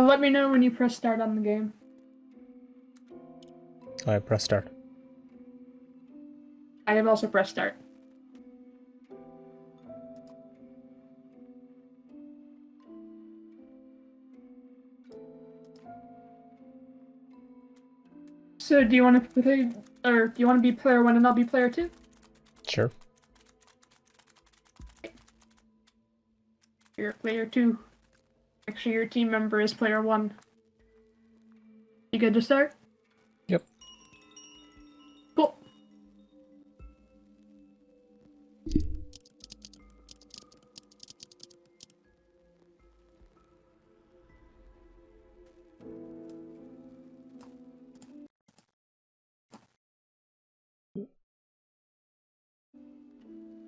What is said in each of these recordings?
Let me know when you press start on the game. I press start. I have also pressed start. So do you want to play, or do you want to be player 1 and I'll be player 2? Sure. You're player 2. Actually, your team member is player 1. You good to start? Yep. Cool.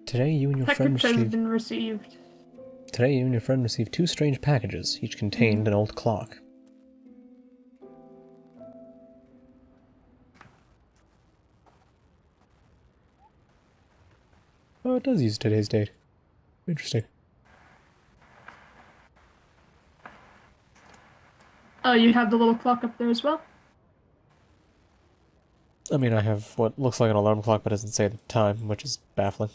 Today you and your friend Package has received... been received. Today you and your friend received 2 strange packages. Each contained an old clock. Oh, it does use today's date. Interesting. Oh, you have the little clock up there as well? I mean, I have what looks like an alarm clock but doesn't say the time, which is baffling.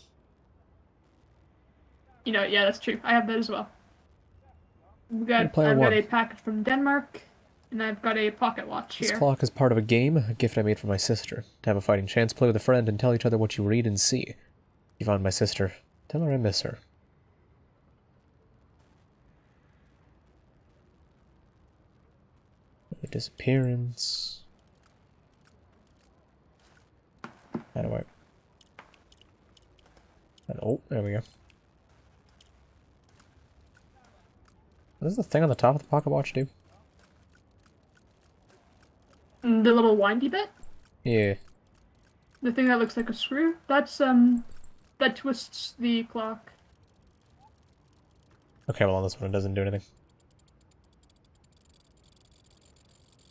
Yeah, that's true. I have that as well. I've Player got 1. a package from Denmark, and I've got a pocket watch This here. clock is part of a game, a gift I made for my sister. To have a fighting chance, play with a friend, and tell each other what you read and see. If you find my sister, tell her I miss her. Her disappearance. How do I... Oh, there we go. What does the thing on the top of the pocket watch do? The little windy bit? Yeah. The thing that looks like a screw? That twists the clock. Okay, well on this one it doesn't do anything.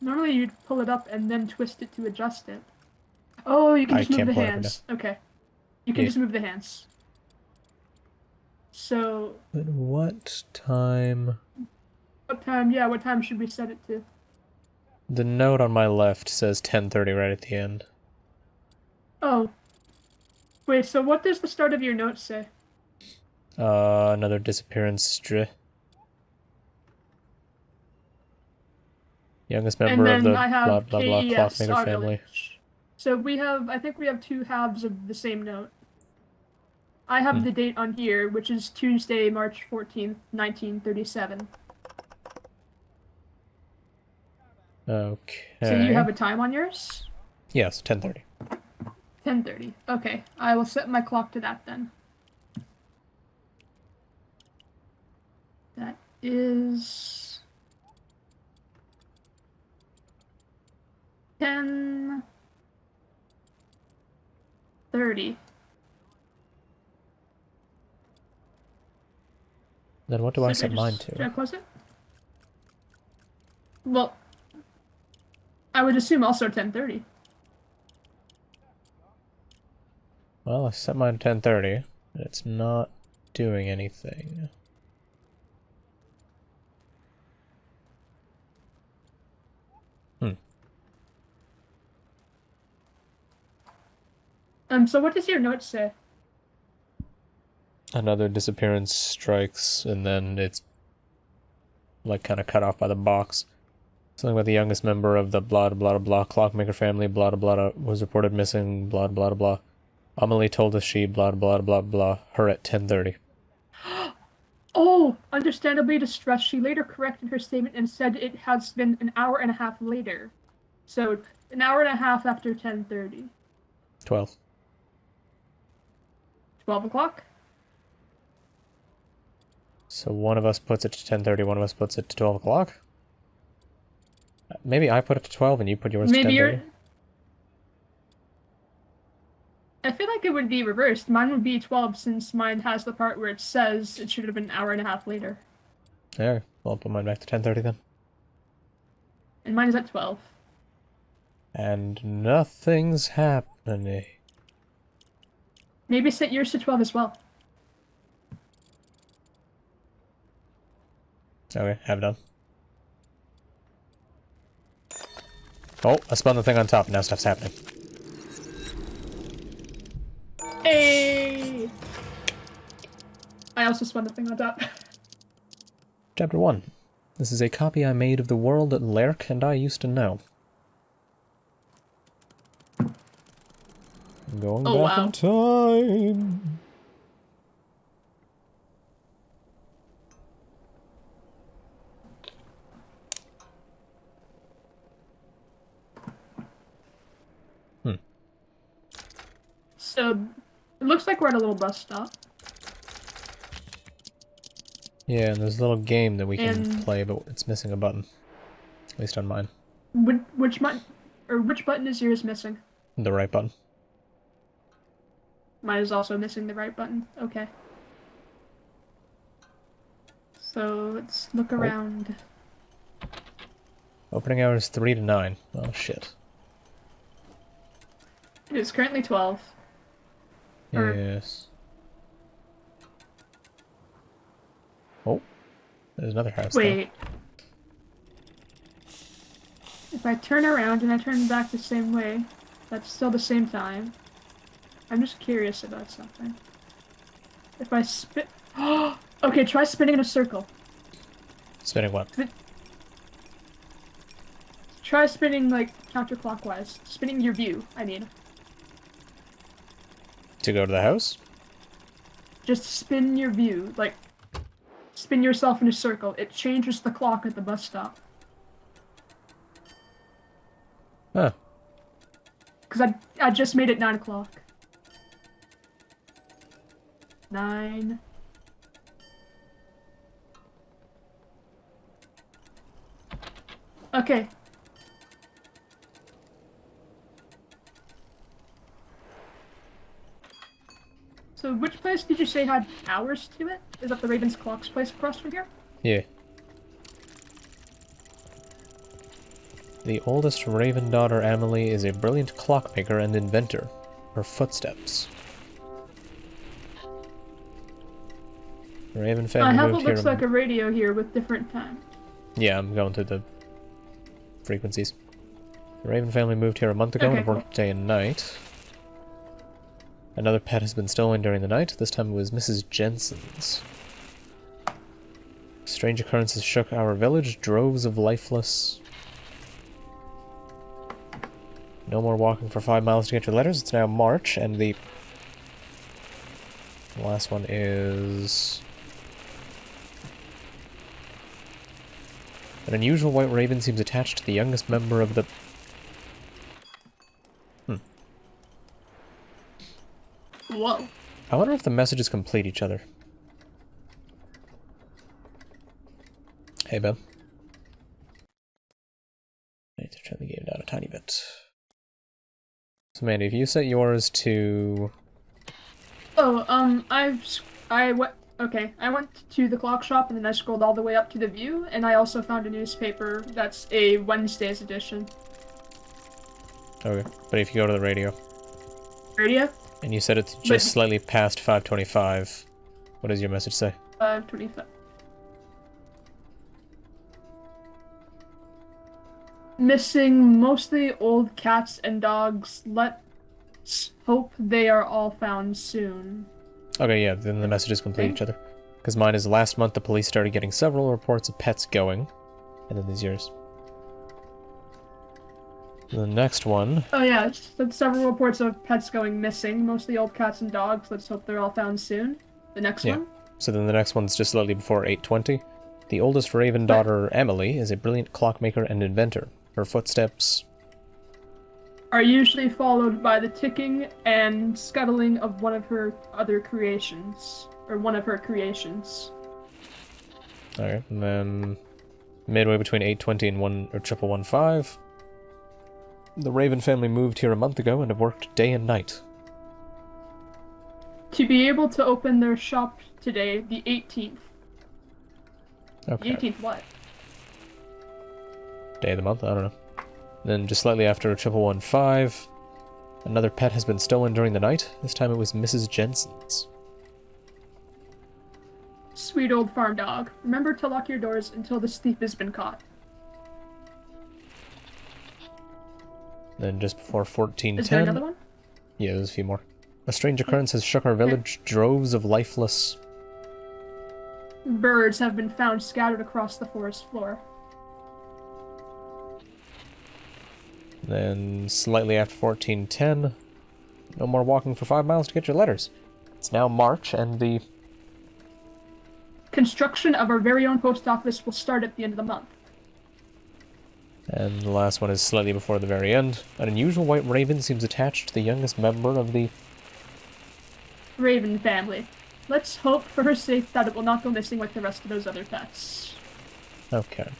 Normally you'd pull it up and then twist it to adjust it. Oh, you can I just move can't the pull it up and hands. Okay. You can Yeah. just move the hands. So... At what time... what time should we set it to? The note on my left says 10:30 right at the end. Oh. Wait, so what does the start of your note say? Another disappearance. Youngest member And of then the I blah have blah blah KES, clockmaker our family. village. So I think we have 2 halves of the same note. I have the date on here, which is Tuesday, March 14th, 1937. Okay. So you have a time on yours? Yes, 10:30. 10:30. Okay, I will set my clock to that then. That is 10:30. Then what do I set mine to? Should I close it? Well, I would assume also 10:30. Well, I set mine to 10:30. It's not doing anything. So what does your note say? Another disappearance strikes, and then it's like kind of cut off by the box. Something about the youngest member of the blah blah blah clockmaker family, blah blah was reported missing, blah blah blah. Amelie told us she blah blah blah blah her at 10:30. Oh, understandably distressed, she later corrected her statement and said it has been an hour and a half later. So, an hour and a half after 10:30. 12. 12 o'clock? So one of us puts it to 10:30, one of us puts it to 12 o'clock? Maybe I put it to 12 and you put yours to 10:30? Maybe you're... I feel like it would be reversed. Mine would be 12 since mine has the part where it says it should have been an hour and a half later. Yeah, well, I'll put mine back to 10:30 then. And mine is at 12. And nothing's happening. Maybe set yours to 12 as well. Okay, have it done. Oh, I spun the thing on top. Now stuff's happening. Hey! I also spun the thing on top. Chapter 1. This is a copy I made of the world that Lerk and I used to know. I'm going Oh, back wow. in time. So, it looks like we're at a little bus stop. Yeah, and there's a little game that we can And play, but it's missing a button. At least on mine. which button is yours missing? The right button. Mine is also missing the right button. Okay. So let's look around. Opening hours 3 to 9. Oh, shit. It is currently 12. Or- Yes. Oh. There's another house there. Wait. If I turn around and I turn back the same way, that's still the same time. I'm just curious about something. If I spin... Okay, try spinning in a circle. Spinning what? Try spinning, like, counterclockwise. Spinning your view, I mean. To go to the house? Just spin your view, like, spin yourself in a circle. It changes the clock at the bus stop. Huh. Because I just made it 9 o'clock. 9. Okay. So which place did you say had hours to it? Is that the Raven's Clock's place across from here? Yeah. The oldest Raven daughter, Emily, is a brilliant clockmaker and inventor. Her footsteps. The Raven family I have moved what looks here. like a radio here with different time. Yeah, I'm going through the frequencies. The Raven family moved here a month ago Okay, and worked day and night. Another pet has been stolen during the night. This time it was Mrs. Jensen's. Strange occurrences shook our village. Droves of lifeless. No more walking for 5 miles to get your letters. It's now March, and the last one is... An unusual white raven seems attached to the youngest member of the... Whoa. I wonder if the messages complete each other. Hey, Ben. I need to turn the game down a tiny bit. So, Mandy, if you set yours to... Oh, I went to the clock shop and then I scrolled all the way up to the view, and I also found a newspaper that's a Wednesday's edition. Okay, but if you go to the radio... Radio? And you set it to just slightly past 5:25. What does your message say? 5:25. Missing mostly old cats and dogs. Let's hope they are all found soon. Okay, yeah, then the messages complete each other. Because mine is last month the police started getting several reports of pets going. And then there's yours. The next one... Oh yeah, that's several reports of pets going missing, mostly old cats and dogs. Let's hope they're all found soon. The next one? So then the next one's just slightly before 8:20. The oldest Raven daughter, Emily, is a brilliant clockmaker and inventor. Her footsteps... are usually followed by the ticking and scuttling of one of her other creations. Or one of her creations. Okay, and then... midway between 8:20 and 115. The Raven family moved here a month ago and have worked day and night. To be able to open their shop today, the 18th. Okay. The 18th what? Day of the month? I don't know. Then just slightly after 1115, another pet has been stolen during the night. This time it was Mrs. Jensen's. Sweet old farm dog. Remember to lock your doors until the thief has been caught. Then just before 1410... Is there another one? Yeah, there's a few more. A strange occurrence has shook our village. Droves of lifeless... birds have been found scattered across the forest floor. Then, slightly after 1410, no more walking for 5 miles to get your letters. It's now March, and the... Construction of our very own post office will start at the end of the month. And the last one is slightly before the very end. An unusual white raven seems attached to the youngest member of the... Raven family. Let's hope for her sake that it will not go missing like the rest of those other pets. Okay.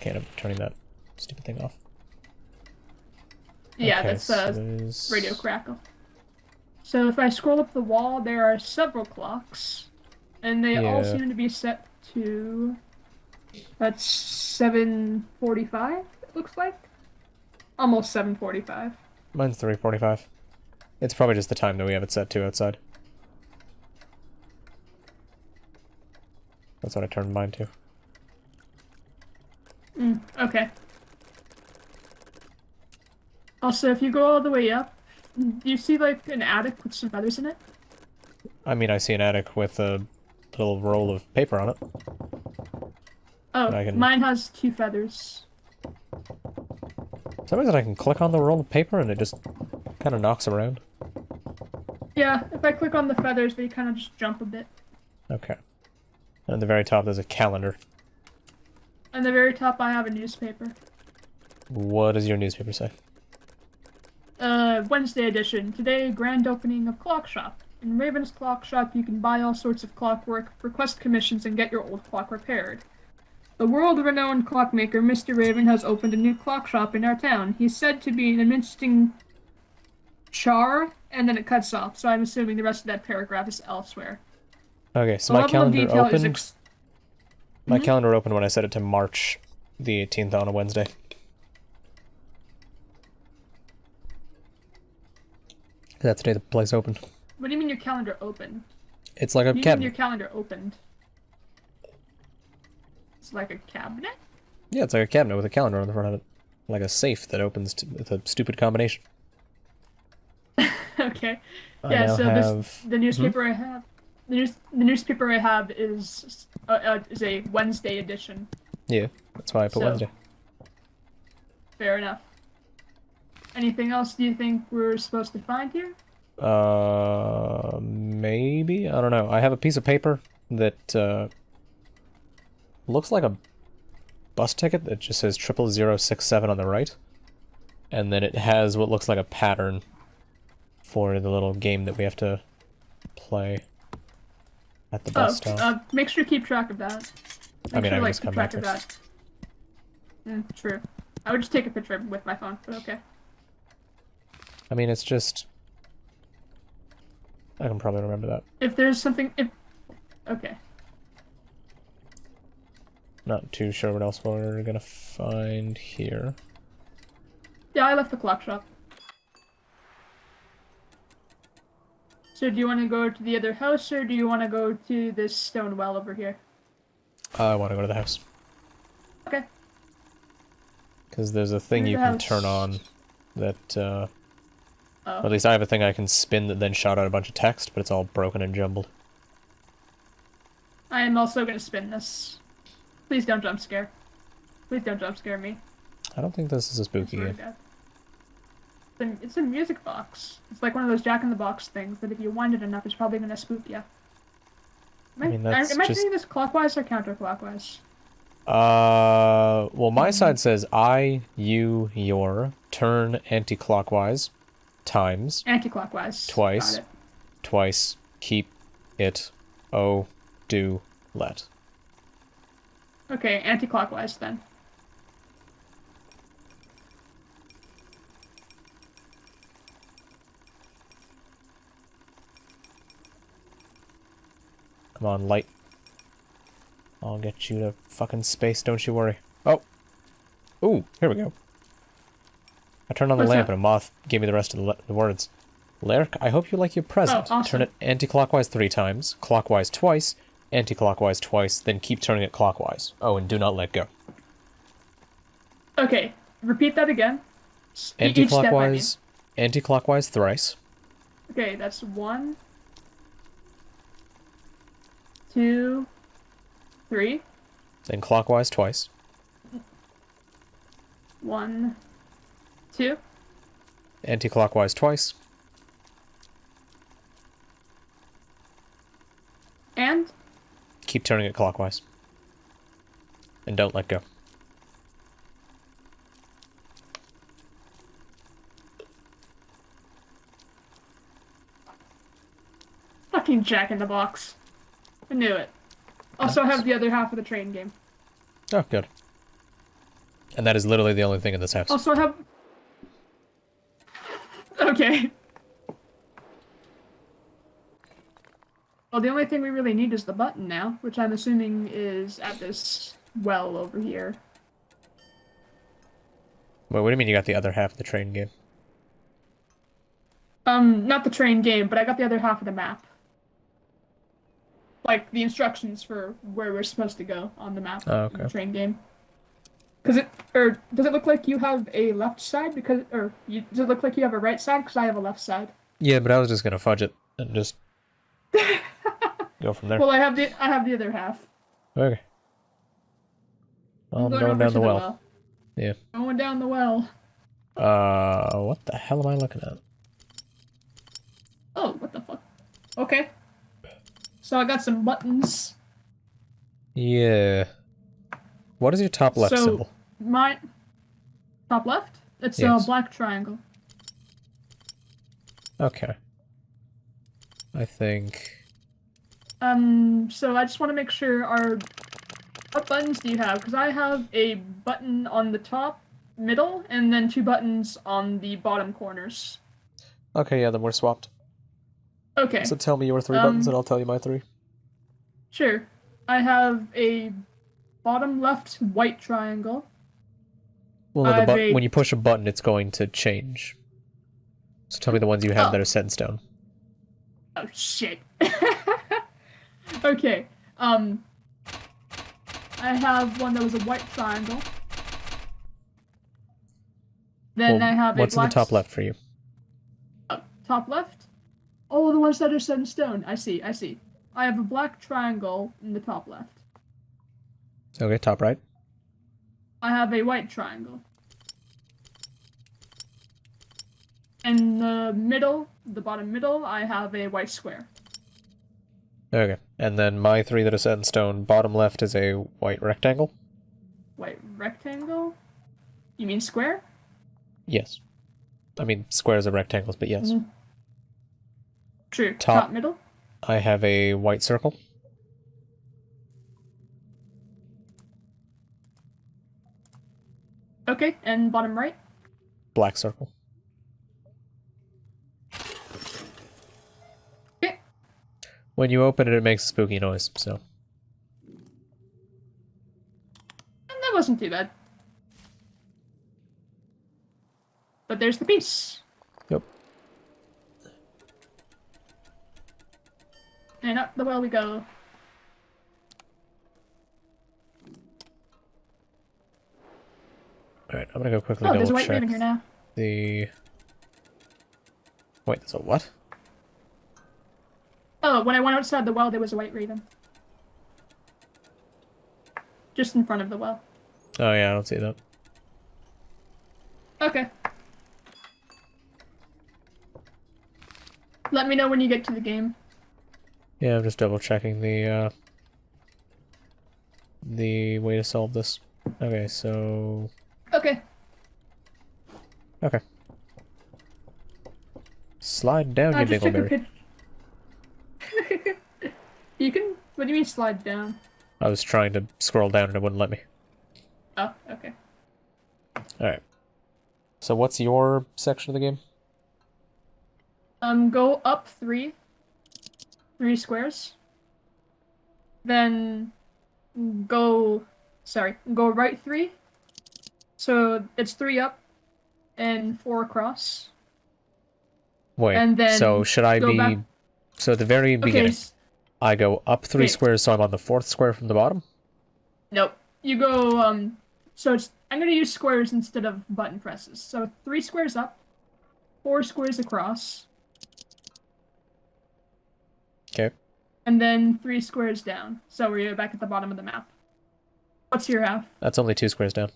Okay, I'm turning that stupid thing off. Yeah, Okay, that's so there's... radio crackle. So if I scroll up the wall, there are several clocks, and they all seem to be set to... That's 7:45, it looks like? Almost 7:45. Mine's 3:45. It's probably just the time that we have it set to outside. That's what I turned mine to. Okay. Also, if you go all the way up, do you see, like, an attic with some feathers in it? I mean, I see an attic with a little roll of paper on it. Oh, mine has 2 feathers. For some reason I can click on the roll of paper and it just kind of knocks around. Yeah, if I click on the feathers, they kind of just jump a bit. Okay. And at the very top there's a calendar. On the very top, I have a newspaper. What does your newspaper say? Wednesday edition. Today, grand opening of Clock Shop. In Raven's Clock Shop, you can buy all sorts of clockwork, request commissions, and get your old clock repaired. The world-renowned clockmaker, Mr. Raven, has opened a new clock shop in our town. He's said to be an interesting char, and then it cuts off, so I'm assuming the rest of that paragraph is elsewhere. Okay, so my calendar opened... My calendar opened when I set it to March the 18th on a Wednesday. That's the day the place opened. What do you mean your calendar opened? It's like a cabinet. What do you mean your calendar opened? It's like a cabinet? Yeah, it's like a cabinet with a calendar on the front of it. Like a safe that opens with a stupid combination. Okay. Yeah, so the newspaper I have... The newspaper I have is a Wednesday edition. Yeah, that's why I put Wednesday. Fair enough. Anything else do you think we're supposed to find here? Maybe? I don't know. I have a piece of paper that, looks like a bus ticket that just says 00067 on the right. And then it has what looks like a pattern for the little game that we have to play at the bus stop. Make sure to keep track of that. I mean, I can just come back to that. True. I would just take a picture with my phone, but okay. I mean, it's just... I can probably remember that. If there's something... Okay. Not too sure what else we're gonna find here. Yeah, I left the clock shop. So do you want to go to the other house, or do you want to go to this stone well over here? I want to go to the house. Okay. Because there's a thing you can turn on that, or at least I have a thing I can spin that then shot out a bunch of text, but it's all broken and jumbled. I am also going to spin this. Please don't jump scare. Please don't jump scare me. I don't think this is a spooky game. It's a music box. It's like one of those Jack-in-the-Box things that if you wind it enough, it's probably going to spook you. Am I doing this clockwise or counterclockwise? Well, my side says I, you, your, turn anti-clockwise, times. Anti-clockwise. Twice. Twice, keep, it, do, let. Okay, anti-clockwise then. Come on, light. I'll get you to fucking space, don't you worry. Oh! Ooh, here we go. I turned on the lamp and a moth gave me the rest of the words. Lerk, I hope you like your present. Oh, awesome. Turn it anti-clockwise 3 times, clockwise twice, anti-clockwise twice, then keep turning it clockwise. Oh, and do not let go. Okay, Repeat that again. Each step, I mean. Anti-clockwise, anti-clockwise thrice. Okay, that's 1, 2, 3. Then clockwise twice. 1, 2. Anti-clockwise twice. And Keep turning it clockwise. And don't let go. fucking Jack in the Box. I knew it. Also, I Nice. have the other half of the train game. Oh, good. And that is literally the only thing in this house. Also, I have. Okay. Well, the only thing we really need is the button now, which I'm assuming is at this well over here. Wait, what do you mean you got the other half of the train game? Not the train game, but I got the other half of the map. Like, the instructions for where we're supposed to go on the map Oh, in the okay. train game. Does it look like you have a left side? Does it look like you have a right side? Because I have a left side. Yeah, but I was just gonna fudge it and just go from there. Well, I have the other half. Okay. Well, I'm Going going over down to the well. Yeah. Going down the well. What the hell am I looking at? Oh, what the fuck? Okay. So I got some buttons. Yeah. What is your top left So symbol? my top left, it's a Yes. black triangle. Okay. I think... So I just want to make sure what buttons do you have? Because I have a button on the top, middle, and then 2 buttons on the bottom corners. Okay, yeah, then we're swapped. Okay. So tell me your 3 buttons and I'll tell you my 3. Sure. I have a bottom left white triangle. Well, no, I've a- when you push a button, it's going to change. So tell me the ones you have that are set in stone. Oh shit. Okay. I have one that was a white triangle. Then Well, I have what's a in black the top left for you? top left. Oh, the ones that are set in stone. I see. I have a black triangle in the top left. Okay, top right. I have a white triangle. In the middle, the bottom middle, I have a white square. Okay, and then my 3 that are set in stone, bottom left is a white rectangle. White rectangle? You mean square? Yes. I mean, squares are rectangles, but yes. Mm. True. Top. Top middle? I have a white circle. Okay, and bottom right? Black circle. Okay. When you open it, it makes a spooky noise, so... And that wasn't too bad. But there's the piece. Yep. And up the well we go. Alright, I'm gonna go quickly Oh, there's a double white check raven here now. the... Wait, there's a what? Oh, when I went outside the well, there was a white raven. Just in front of the well. Oh yeah, I don't see that. Okay. Let me know when you get to the game. Yeah, I'm just double checking the way to solve this. Okay, so... Okay. Okay. Slide down, I you just took a dingleberry. picture. You can... What do you mean slide down? I was trying to scroll down and it wouldn't let me. Oh, okay. Alright. So what's your section of the game? Go up 3 squares. Then go right 3. So it's 3 up and 4 across. Wait, And then so should I go be... back- So at the very beginning, I go up 3 Okay. squares, so I'm on the 4th square from the bottom? Nope. You go So I'm gonna use squares instead of button presses. So 3 squares up, 4 squares across, Okay. and then 3 squares down. So we're back at the bottom of the map. What's your half? That's only 2 squares down.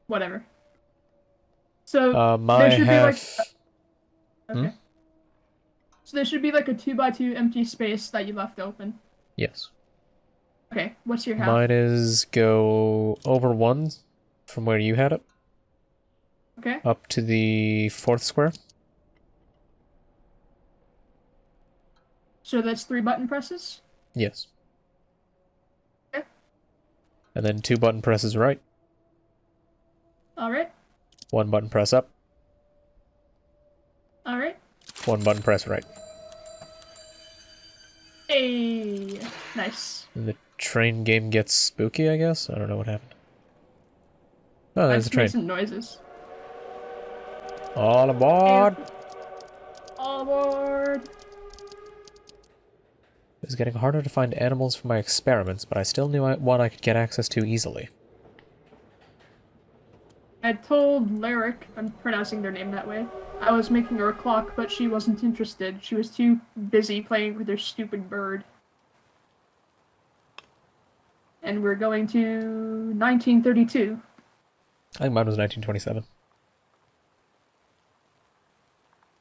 Whatever. So My there should be like half. Hmm? okay. So there should be like a 2 by 2 empty space that you left open. Yes. Okay, what's your half? Mine is go over 1 from where you had it, Okay. up to the 4th square. So that's 3 button presses. Yes. Okay. And then 2 button presses right, All right. 1 button press up, All right. 1 button press right. Hey, nice. And the train game gets spooky, I guess? I don't know what happened. Oh, I there's the just made train. some noises. All aboard! All aboard! It was getting harder to find animals for my experiments, but I still knew one I could get access to easily. I told Lyric, I'm pronouncing their name that way, I was making her a clock, but she wasn't interested. She was too busy playing with her stupid bird. And we're going to 1932. I think mine was 1927.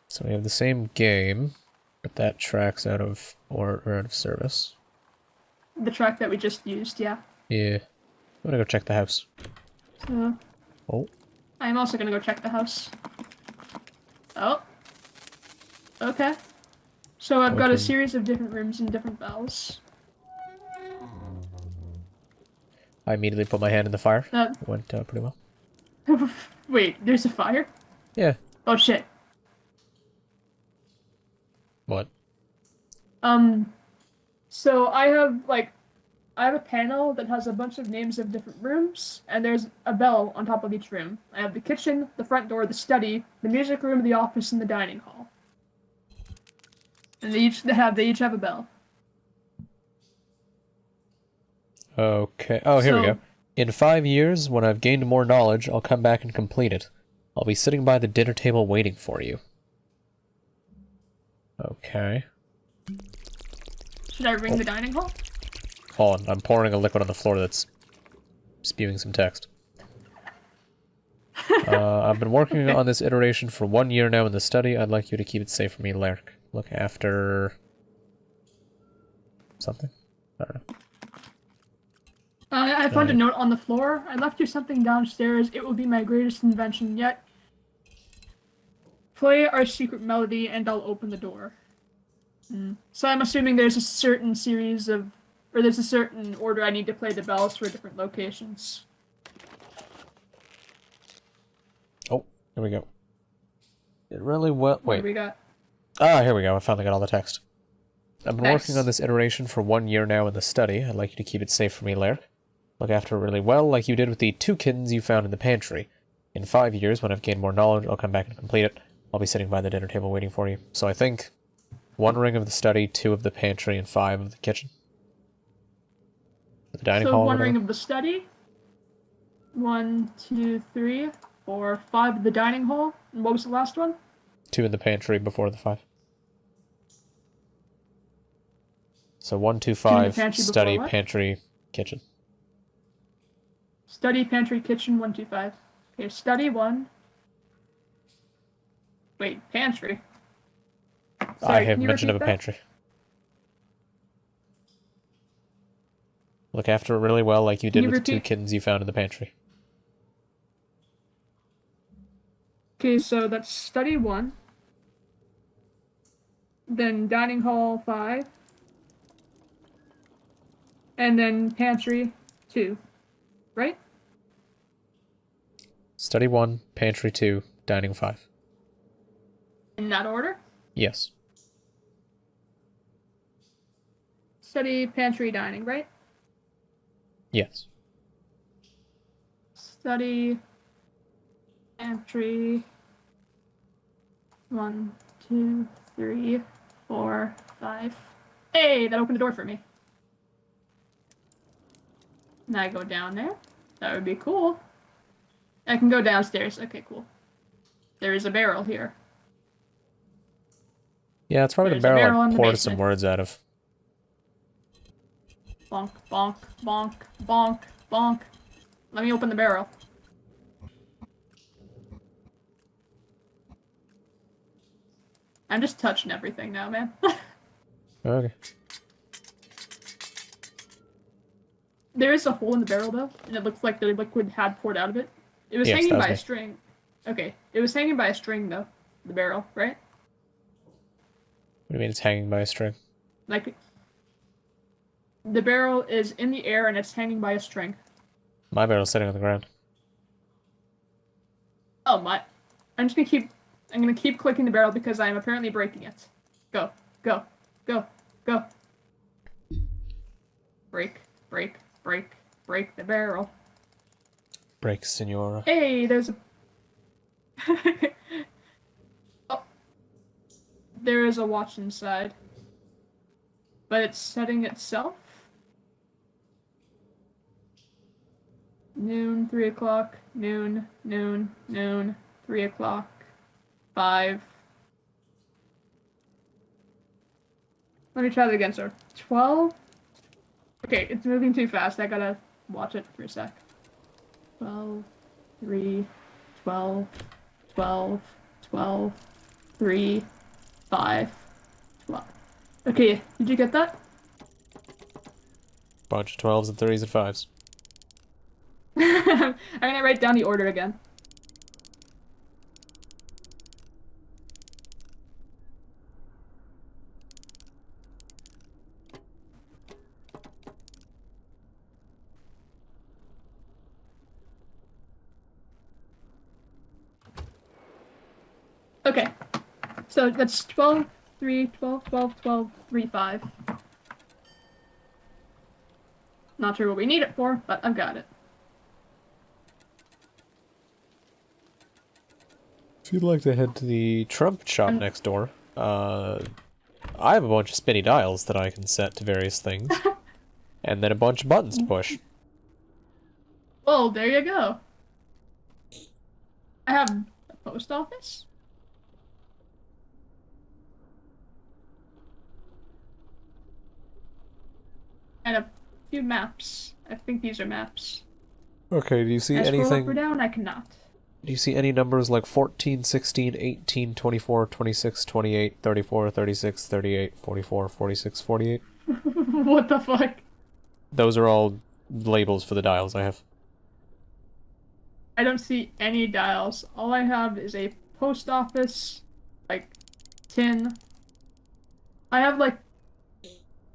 So we have the same game, but that track's out of or out of service. The track that we just used, yeah. Yeah. I'm gonna go check the house. So, Oh. I'm also gonna go check the house. Oh. Okay. So I've got a series of different rooms and different bells. I immediately put my hand in the fire. That... It went pretty well. Wait, there's a fire? Yeah. Oh shit. What? So I have a panel that has a bunch of names of different rooms, and there's a bell on top of each room. I have the kitchen, the front door, the study, the music room, the office, and the dining hall. And they each have a bell. Okay. Oh, here we So- go. In 5 years, when I've gained more knowledge, I'll come back and complete it. I'll be sitting by the dinner table waiting for you. Okay. Should I ring the dining hall? Hold on, I'm pouring a liquid on the floor that's spewing some text. I've been working on this iteration for 1 year now in the study. I'd like you to keep it safe for me, Lark. Look after... something? I don't know. I found a note on the floor. I left you something downstairs. It will be my greatest invention yet. Play our secret melody and I'll open the door. So I'm assuming there's a certain series of... or there's a certain order I need to play the bells for different locations. Oh, here we go. It really well... What Wait. do we got? Ah, here we go. I finally got all the text. I've been Nice. working on this iteration for 1 year now in the study. I'd like you to keep it safe for me, Lark. Look after it really well, like you did with the 2 kittens you found in the pantry. In 5 years, when I've gained more knowledge, I'll come back and complete it. I'll be sitting by the dinner table waiting for you. So I think 1 ring of the study, 2 of the pantry, and 5 of the kitchen. The dining So hall. 1 ring of the study. 1, 2, 3, 4, 5 of the dining hall. And what was the last one? 2 in the pantry before the 5. So 1, 2, 5, pantry study, before what? pantry, kitchen. Study, pantry, kitchen, 1, 2, 5. Okay, study 1. Wait, pantry. Sorry, I have can you mention of a repeat that? pantry. Look after it really well, like you did you with the 2 repeat? kittens you found in the pantry. Okay, so that's study 1. Then dining hall 5. And then pantry 2. Right? Study 1, pantry 2, dining 5. In that order? Yes. Study, pantry, dining, right? Yes. Study, pantry. 1, 2, 3, 4, 5. Hey, that opened the door for me. Now I go down there. That would be cool. I can go downstairs. Okay, cool. There is a barrel here. Yeah, it's probably the There's a barrel barrel I in the poured some basement. words out of. Bonk, bonk, bonk, bonk, bonk. Let me open the barrel. I'm just touching everything now, man. Okay. There is a hole in the barrel, though, and it looks like the liquid had poured out of it. It was Yes, that hanging was by a me. string. Okay, it was hanging by a string, though. The barrel, right? What do you mean it's hanging by a string? Like, the barrel is in the air and it's hanging by a string. My barrel's sitting on the ground. Oh my! I'm just gonna keep. I'm gonna keep clicking the barrel because I am apparently breaking it. Go, go, go, go. Break, break, break, break the barrel. Break, Senora. Hey, there's a. Oh, there is a watch inside, but it's setting itself. Noon, 3 o'clock, noon, noon, noon, 3 o'clock, 5. Let me try that again, sir. 12? Okay, it's moving too fast. I gotta watch it for a sec. 12, 3, 12, 12, 12, 3, 5, 12. Okay, did you get that? Bunch of 12s and 3s and 5s. I'm gonna write down the order again. Okay, so that's 12, 3, 12, 12, 12, 3, 5. Not sure what we need it for, but I've got it. If you'd like to head to the Trump shop next door, I have a bunch of spinny dials that I can set to various things. And then a bunch of buttons to push. Well, there you go. I have a post office. And a few maps. I think these are maps. Okay, do you see Can I scroll up or anything? down? I cannot. Do you see any numbers like 14, 16, 18, 24, 26, 28, 34, 36, 38, 44, 46, 48? What the fuck? Those are all labels for the dials I have. I don't see any dials. All I have is a post office, like, tin. I have, like,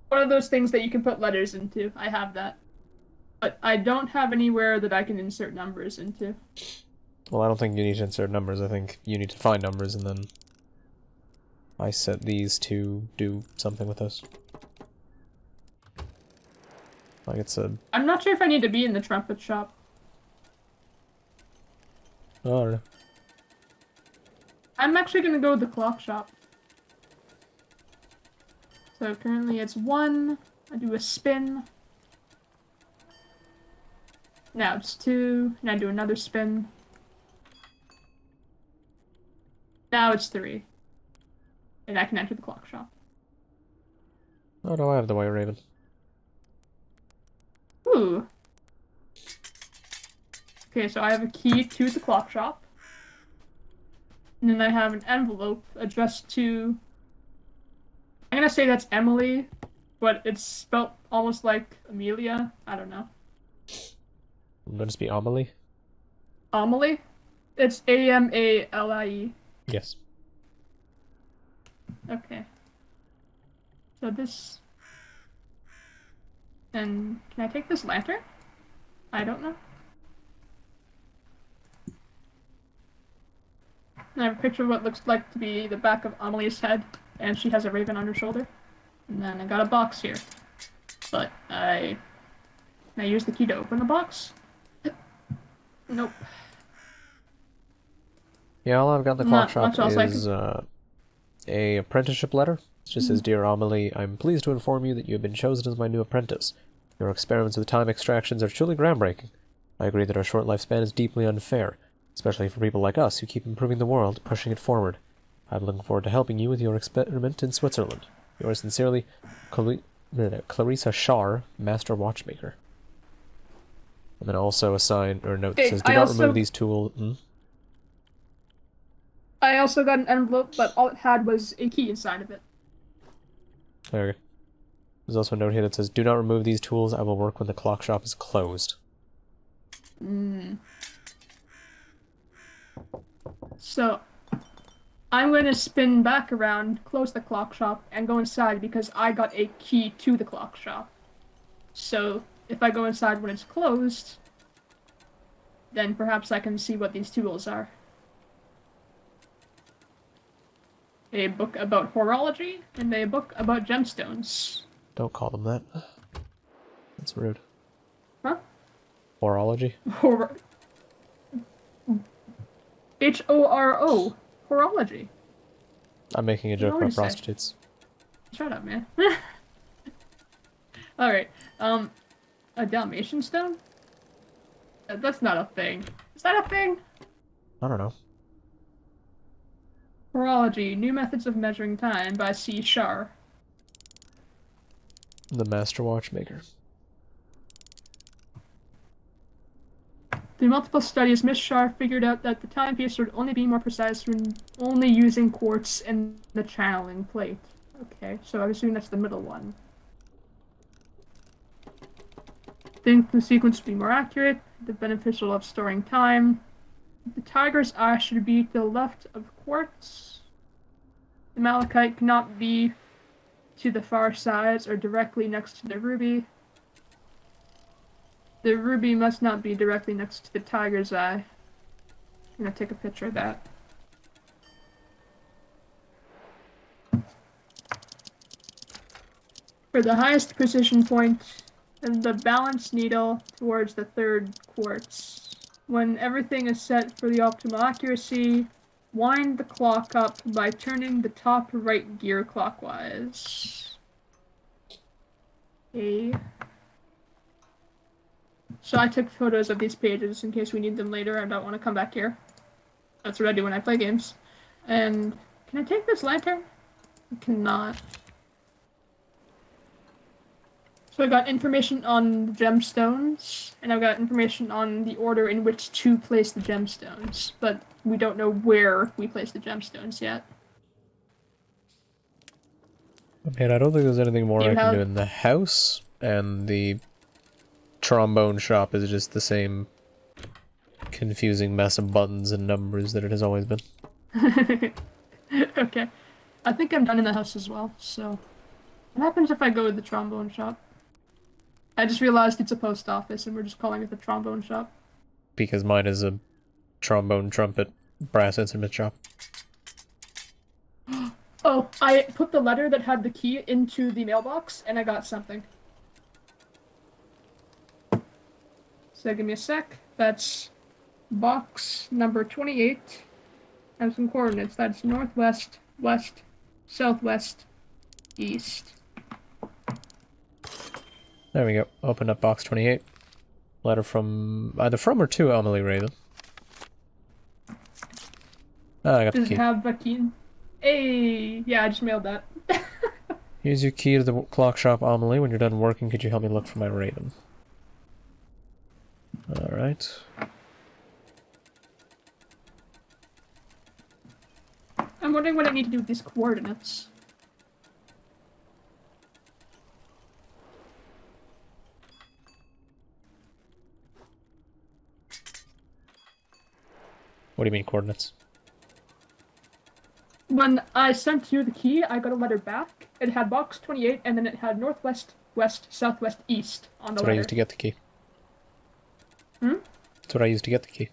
one of those things that you can put letters into. I have that. But I don't have anywhere that I can insert numbers into. Well, I don't think you need to insert numbers. I think you need to find numbers, and then I set these to do something with this. Like it's a... I'm not sure if I need to be in the trumpet shop. I don't know. I'm actually gonna go to the clock shop. So currently it's 1. I do a spin. Now it's 2. And I do another spin. Now it's 3. And I can enter the clock shop. Oh no, I have the White Raven. Ooh. Okay, so I have a key to the clock shop. And then I have an envelope addressed to... I'm gonna say that's Emily, but it's spelt almost like Amelia. I don't know. Would this be Amelie? Amelie? It's Amalie. Yes. Okay. So this... And can I take this lantern? I don't know. And I have a picture of what looks like to be the back of Amelie's head, and she has a raven on her shoulder. And then I got a box here. But can I use the key to open the box? Nope. Yeah, all I've got in the clock Not much shop else I is a apprenticeship letter. It just says, Dear Amelie, I'm pleased to inform you that you have been chosen as my new apprentice. Your experiments with time extractions are truly groundbreaking. I agree that our short lifespan is deeply unfair, especially for people like us who keep improving the world, pushing it forward. I'm looking forward to helping you with your experiment in Switzerland. Yours sincerely, Clarissa Shar, Master Watchmaker. And then also a sign or a note that Hey, says, do not remove these tools. I also got an envelope, but all it had was a key inside of it. Okay. There's also a note here that says, do not remove these tools. I will work when the clock shop is closed. So, I'm going to spin back around, close the clock shop, and go inside because I got a key to the clock shop. So, if I go inside when it's closed, then perhaps I can see what these tools are. A book about horology and a book about gemstones. Don't call them that. That's rude. Huh? Horology? H-O-R-O. Horology. I'm making a joke about prostitutes. Shut up, man. Alright, a Dalmatian stone? That's not a thing. Is that a thing? I don't know. Horology, New Methods of Measuring Time by C. Shar. The Master Watchmaker. Through multiple studies, Miss Shar figured out that the timepiece would only be more precise when only using quartz and the channeling plate. Okay, so I'm assuming that's the middle one. Think the sequence would be more accurate, the beneficial of storing time. The tiger's eye should be to the left of quartz. The malachite cannot be to the far sides or directly next to the ruby. The ruby must not be directly next to the tiger's eye. I'm gonna take a picture of that. For the highest precision point, the balance needle towards the third quartz. When everything is set for the optimal accuracy, wind the clock up by turning the top right gear clockwise. Okay. So I took photos of these pages in case we need them later. I don't want to come back here. That's what I do when I play games. And can I take this lantern? I cannot. So I got information on the gemstones, and I've got information on the order in which to place the gemstones, but we don't know where we place the gemstones yet. Man, I don't think there's anything more I can do in the house, and the trombone shop is just the same confusing mess of buttons and numbers that it has always been. Okay. I think I'm done in the house as well, so... What happens if I go to the trombone shop? I just realized it's a post office and we're just calling it the trombone shop. Because mine is a trombone, trumpet, brass instrument shop. Oh, I put the letter that had the key into the mailbox and I got something. So give me a sec. That's box number 28. I have some coordinates. That's northwest, west, southwest, east. There we go. Open up box 28. Letter from... either from or to Amelie Raven. Ah, I got the key. Does it have a key? Hey! Yeah, I just mailed that. Here's your key to the clock shop, Amelie. When you're done working, could you help me look for my Raven? Alright. I'm wondering what I need to do with these coordinates. What do you mean, coordinates? When I sent you the key, I got a letter back. It had box 28, and then it had northwest, west, southwest, east on the letter. That's what I used to get the key. That's what I used to get the key.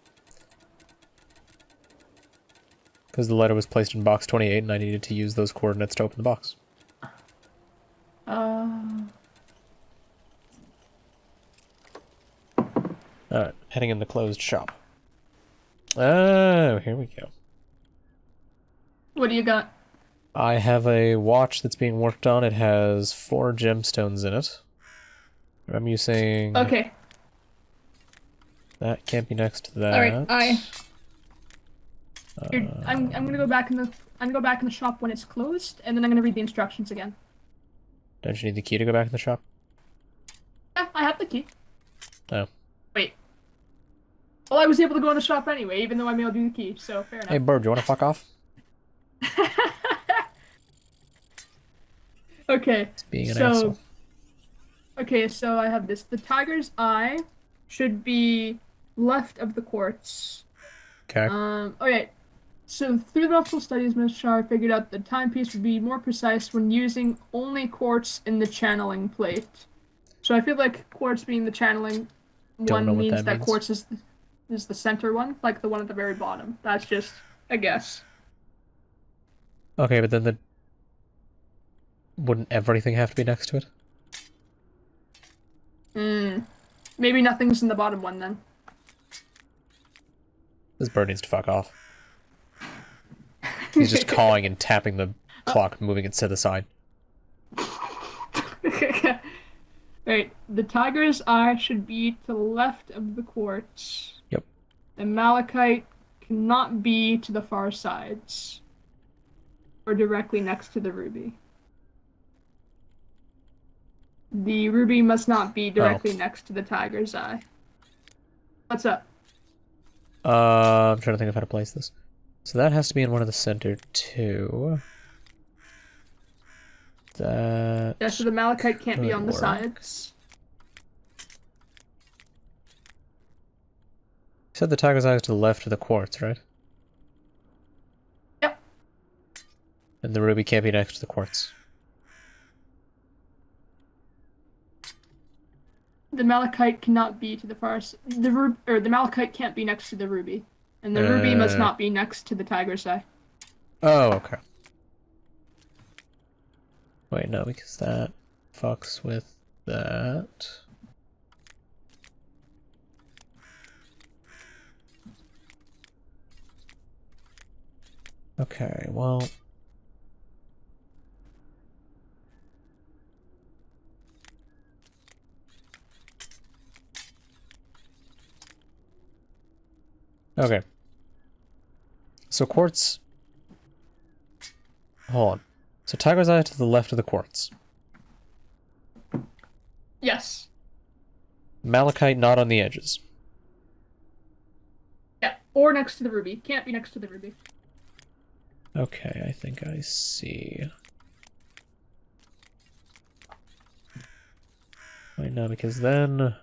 Because the letter was placed in box 28, and I needed to use those coordinates to open the box. Alright, heading in the closed shop. Oh, here we go. What do you got? I have a watch that's being worked on. It has 4 gemstones in it. Remember you saying... Okay. That can't be next to that. All right, I'm gonna go back in the shop when it's closed, and then I'm gonna read the instructions again. Don't you need the key to go back in the shop? Yeah, I have the key. Oh. Wait. Well, I was able to go in the shop anyway, even though I mailed you the key, so fair enough. Hey, Bird, you want to fuck off? Okay, It's being an so asshole. okay, so I have this. The tiger's eye should be left of the quartz. Okay. Okay. So through multiple studies, Ms. Shar figured out the timepiece would be more precise when using only quartz in the channeling plate. So I feel like quartz being the channeling Don't know one what means that that means. quartz is the center one, like the one at the very bottom. That's just a guess. Okay, but then wouldn't everything have to be next to it? Hmm. Maybe nothing's in the bottom one then. This bird needs to fuck off. He's just cawing and tapping the clock, moving it to the side. Right. The tiger's eye should be to the left of the quartz. Yep. The malachite cannot be to the far sides or directly next to the ruby. The ruby must not be directly next to the tiger's eye. What's up? I'm trying to think of how to place this. So that has to be in one of the center two. That. Yeah, so the malachite can't be could on the work. sides. You said the tiger's eye is to the left of the quartz, right? Yep. And the ruby can't be next to the quartz. The malachite cannot be to the far the malachite can't be next to the ruby. And the ruby must not be next to the tiger's eye. Oh, okay. Wait, no, because that fucks with that. Okay, well... Okay. So quartz... Hold on. So tiger's eye to the left of the quartz. Yes. Malachite not on the edges. Yeah. Or next to the ruby. Can't be next to the ruby. Okay, I think I see. Wait, no, because then...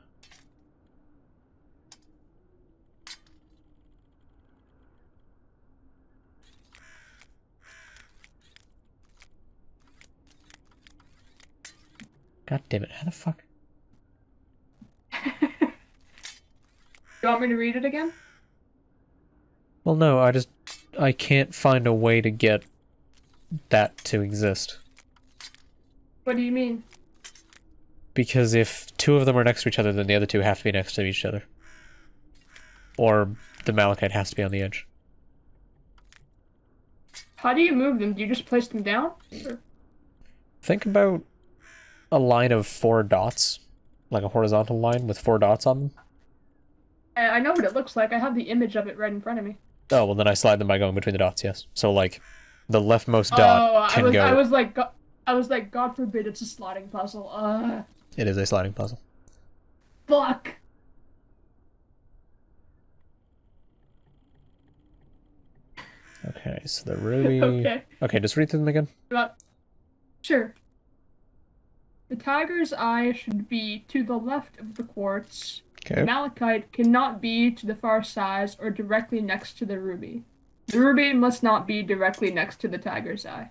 God damn it, how the fuck? You want me to read it again? Well, no, I can't find a way to get that to exist. What do you mean? Because if two of them are next to each other, then the other two have to be next to each other. Or the malachite has to be on the edge. How do you move them? Do you just place them down? Or... Think about a line of 4 dots. Like a horizontal line with 4 dots on them. I know what it looks like. I have the image of it right in front of me. Oh, well then I slide them by going between the dots, yes. So like, the leftmost dot can go... I was like, God forbid it's a slotting puzzle. It is a sliding puzzle. Fuck. Okay, so the ruby... Okay. Okay, just read through them again. Sure. The tiger's eye should be to the left of the quartz. Okay. The malachite cannot be to the far sides or directly next to the ruby. The ruby must not be directly next to the tiger's eye.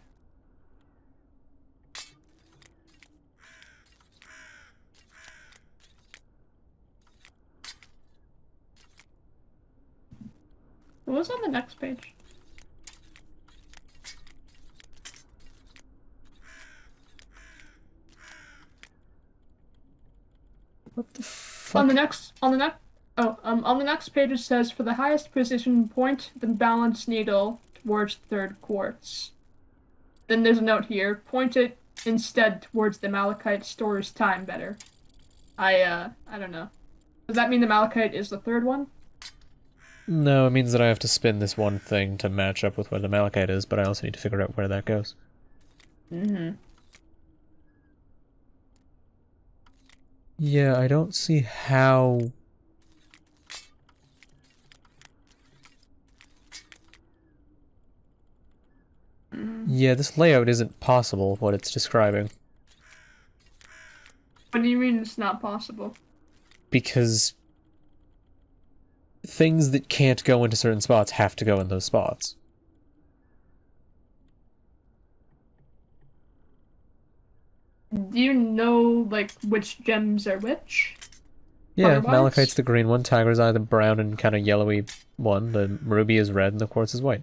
What was on the next page? What the fuck? On the next page it says, for the highest precision, point the balance needle towards the third quartz. Then there's a note here, point it instead towards the malachite stores time better. I don't know. Does that mean the malachite is the third one? No, it means that I have to spin this one thing to match up with where the malachite is, but I also need to figure out where that goes. Mm-hmm. Yeah, I don't see how... Yeah, this layout isn't possible, what it's describing. What do you mean it's not possible? Because things that can't go into certain spots have to go in those spots. Do you know, like, which gems are which? Yeah, malachite's Color-wise? the green one, tiger's eye the brown and kind of yellowy one, the ruby is red, and the quartz is white.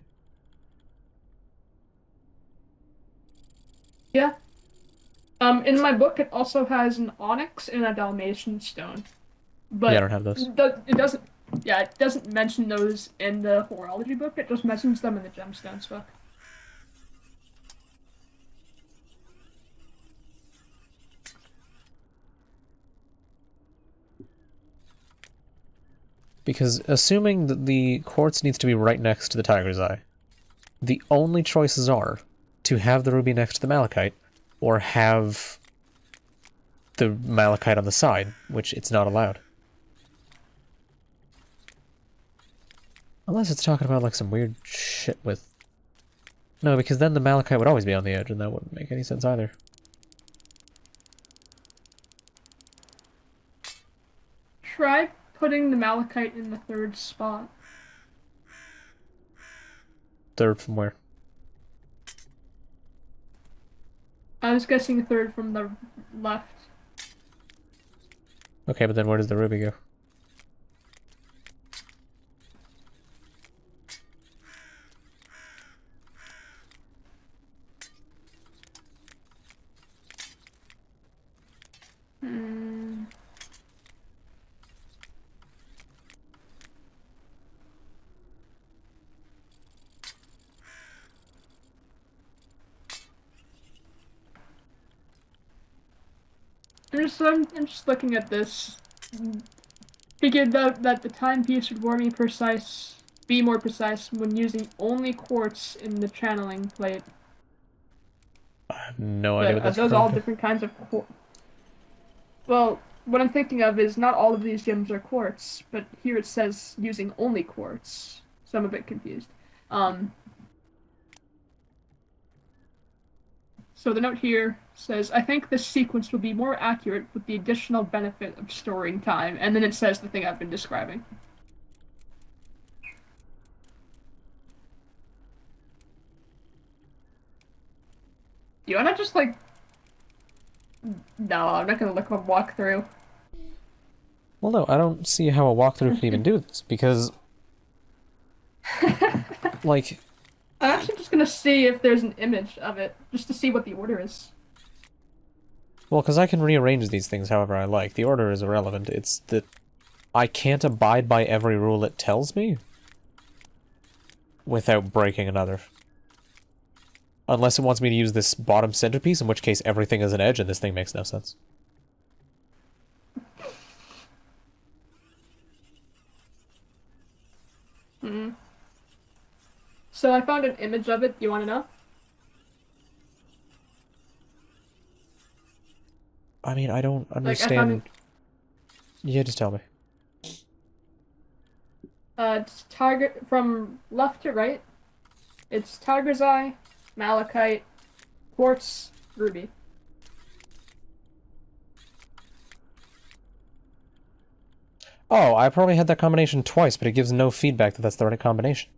Yeah. In my book, it also has an onyx and a Dalmatian stone, Yeah, I but don't have those. it doesn't. Yeah, it doesn't mention those in the horology book. It just mentions them in the gemstones book. Because assuming that the quartz needs to be right next to the tiger's eye, the only choices are to have the ruby next to the malachite, or have the malachite on the side, which it's not allowed. Unless it's talking about like some weird shit with... No, because then the malachite would always be on the edge, and that wouldn't make any sense either. Try putting the malachite in the third spot. Third from where? I was guessing third from the left. Okay, but then where does the ruby go? Hmm. I'm just looking at this. Figured out that the timepiece would be more precise when using only quartz in the channeling plate. I have no idea But what are that's those referring all to. different kinds of quartz? Well, what I'm thinking of is not all of these gems are quartz, but here it says using only quartz, so I'm a bit confused. Um, so the note here says, I think this sequence will be more accurate with the additional benefit of storing time, and then it says the thing I've been describing. Do you wanna just like... No, I'm not gonna look a walkthrough. Well, no, I don't see how a walkthrough could even do this, because, like, I'm actually just gonna see if there's an image of it, just to see what the order is. well, because I can rearrange these things however I like. The order is irrelevant. It's that I can't abide by every rule it tells me without breaking another. Unless it wants me to use this bottom centerpiece, in which case everything is an edge and this thing makes no sense. Hmm. So I found an image of it. Do you want to know? I mean, I don't Like I found understand... Yeah, just tell me. it's target from left to right. It's tiger's eye, malachite, quartz, ruby. Oh, I probably had that combination twice, but it gives no feedback that that's the right combination.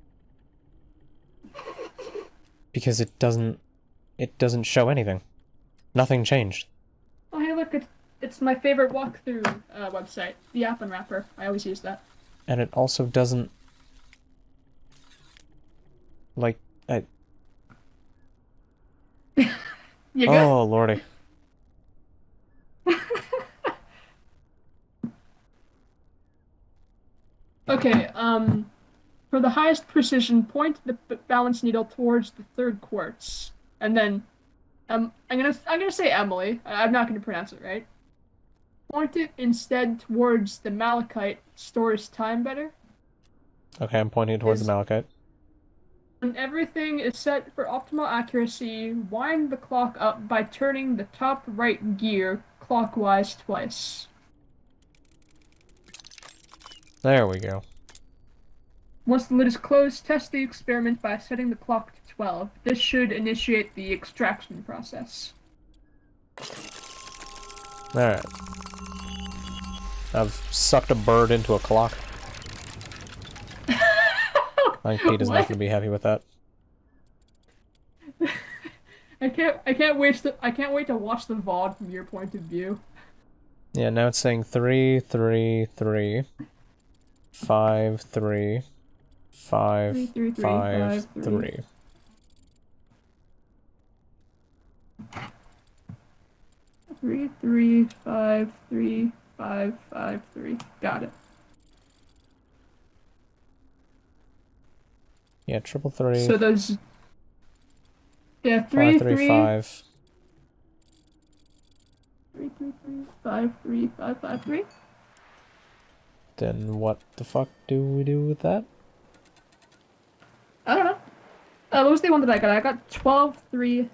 Because it doesn't show anything. Nothing changed. Oh, hey, look, it's my favorite walkthrough website, the App Unwrapper. I always use that. And it also doesn't... Like, I... You good? Oh, lordy. Okay, for the highest precision, point the balance needle towards the third quartz, and then I'm gonna say Emily. I'm not gonna pronounce it right. point it instead towards the malachite stores time better. Okay, I'm pointing towards the Is malachite. when everything is set for optimal accuracy, wind the clock up by turning the top right gear clockwise twice. There we go. Once the lid is closed, test the experiment by setting the clock to 12. This should initiate the extraction process. Alright. I've sucked a bird into a clock. I think Pete is not What? going to be happy with that. I can't wait to watch the VOD from your point of view. Yeah, now it's saying 3, 3, 3, 5, 3, 5, 5, 3. 3. 3, 5, 3, 5, 5, 3. Got it. Yeah, triple 3, So those, yeah, 5, 3, 5. 3, 5, 3, 5, 5, 3. Then what the fuck do we do with that? I don't know. What was the one that I got? I got 12, 3,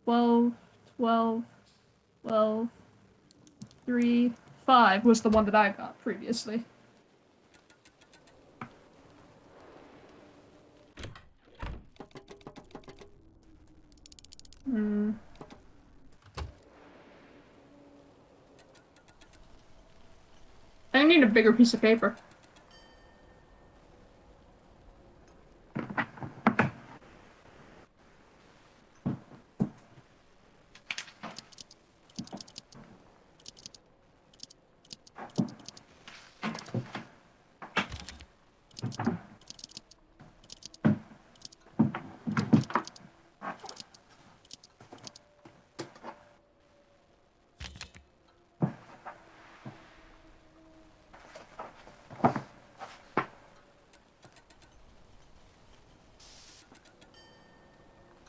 12, 12, 12, 3, 5 was the one that I got previously. Hmm. I need a bigger piece of paper.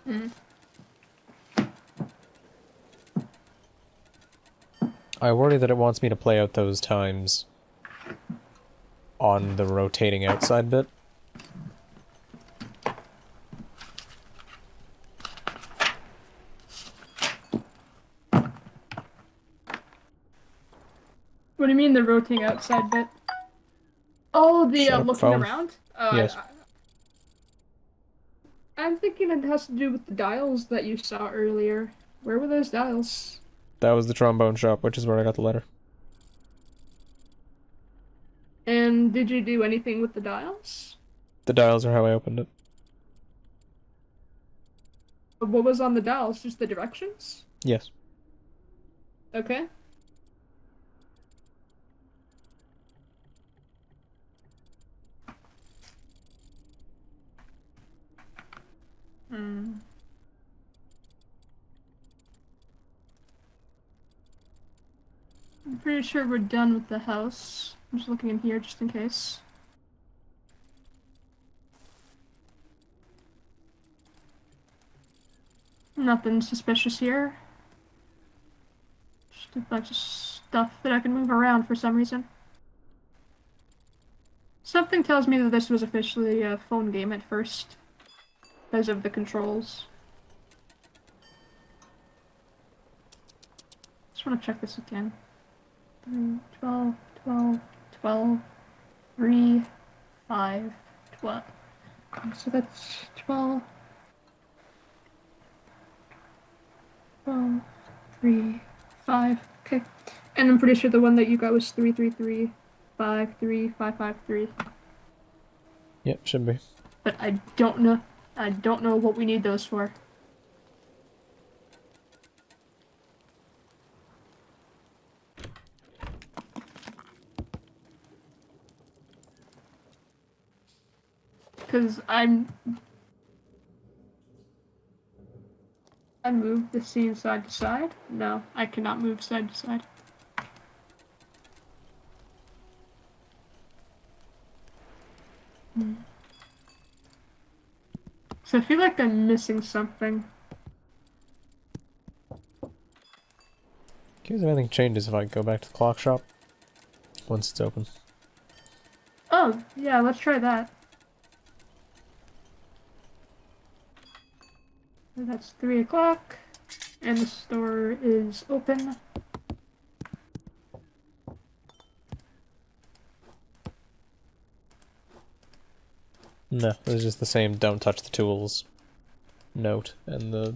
Hmm. I worry that it wants me to play out those times on the rotating outside bit. What do you mean the rotating outside bit? Oh, the Shut up, looking phone. around? Yes. I'm thinking it has to do with the dials that you saw earlier. Where were those dials? That was the trombone shop, which is where I got the letter. And did you do anything with the dials? The dials are how I opened it. What was on the dials? Just the directions? Yes. Okay. Hmm. I'm pretty sure we're done with the house. I'm just looking in here just in case. Nothing suspicious here. Just a bunch of stuff that I can move around for some reason. Something tells me that this was officially a phone game at first, because of the controls. Just want to check this again. 3, 12, 12, 12, 3, 5, 12. So that's 12, 12, 3, 5. Okay. And I'm pretty sure the one that you got was 3, 3, 3, 5, 3, 5, 5, 3. Yep, should be. But I don't know. I don't know what we need those for. Because I moved the scene side to side? No, I cannot move side to side. So I feel like I'm missing something. Curious if anything changes if I go back to the clock shop once it's open. Oh, yeah, let's try that. That's 3 o'clock, and the store is open. No, it's just the same don't touch the tools note and the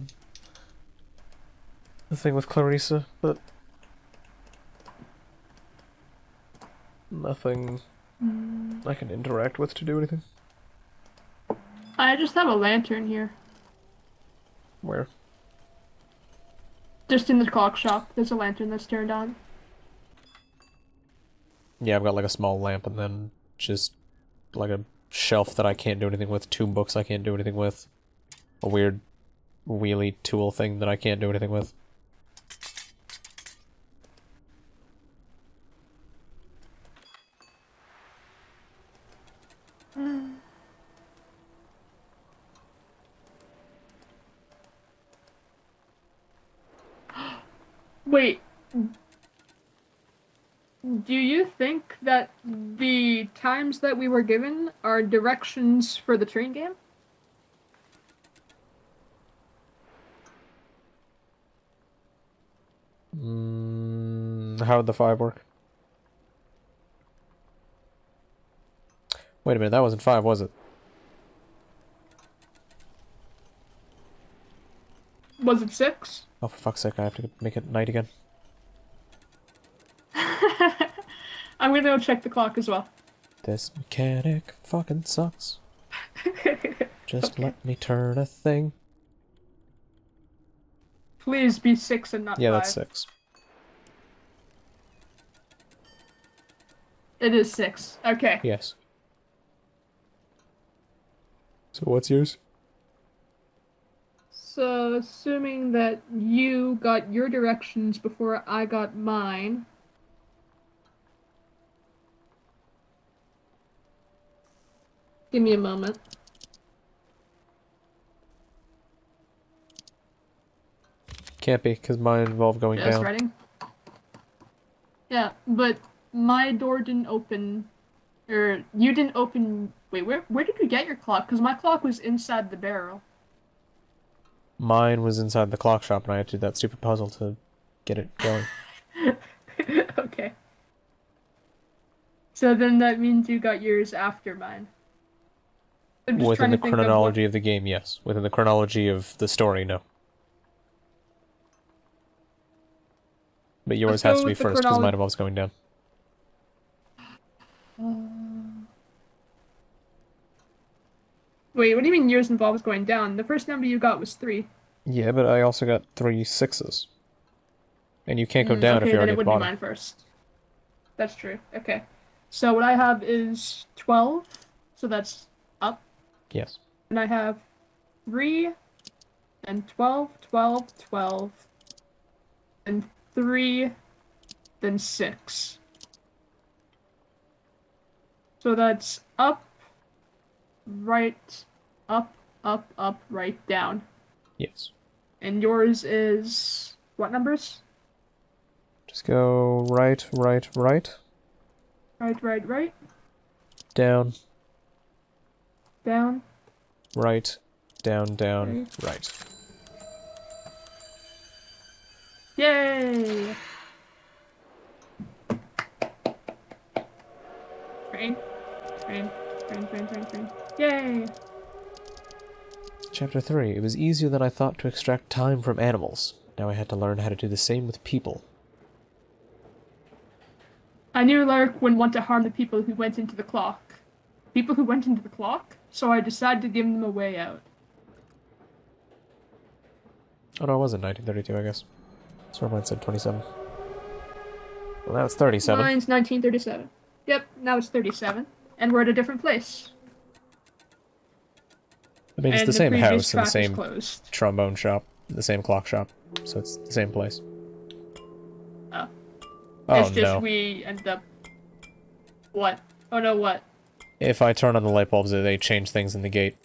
thing with Clarissa, but nothing I can interact with to do anything. I just have a lantern here. Where? Just in the clock shop, there's a lantern that's turned on. Yeah, I've got like a small lamp and then just like a shelf that I can't do anything with, 2 books I can't do anything with, a weird wheelie tool thing that I can't do anything with. Wait, do you think that the times that we were given are directions for the train game? How would the 5 work? Wait a minute, that wasn't 5, was it? Was it 6? Oh, for fuck's sake, I have to make it night again. I'm gonna go check the clock as well. This mechanic fucking sucks. Just Okay. let me turn a thing. Please be 6 and not 5. Yeah, that's 6. It is 6. Okay. Yes. So what's yours? So, assuming that you got your directions before I got mine. Give me a moment. Can't be, because mine involved going Just down. writing. Yeah, but my door didn't open, or you didn't open. Wait, where did you get your clock? Because my clock was inside the barrel. Mine was inside the clock shop, and I had to do that stupid puzzle to get it going. Okay. So then that means you got yours after mine. I'm just Within trying the to think of what. chronology of the game, yes. Within the chronology of the story, no. But yours Let's has go to be with the first, because mine involves going down. Wait, what do you mean yours involves going down? The first number you got was 3. Yeah, but I also got 3 6s. And you can't go down Okay, if you're then already it at the would be bottom. mine first. That's true. Okay. So what I have is 12, so that's up. Yes. And I have 3, then 12, 12, 12, then 3, then 6. So that's up, right, up, up, up, right, down. Yes. And yours is what numbers? Just go right, right, right. Right, right, right, Down, down, right, down, down, right. right. Yay! Train, train, train, train, train, train. Yay! Chapter 3. It was easier than I thought to extract time from animals. Now I had to learn how to do the same with people. I knew Lark wouldn't want to harm the people who went into the clock. People who went into the clock? So I decided to give them a way out. Oh no, it wasn't 1932, I guess. So mine said 27. Well, now it's 37. Mine's 1937. Yep, now it's 37. And we're at a different place. I mean, it's And the same previous house and the track is same closed. trombone shop, the same clock shop, so it's the same place. Oh. Oh It's just no. we ended up... What? Oh no, what? If I turn on the light bulbs, they change things in the gate.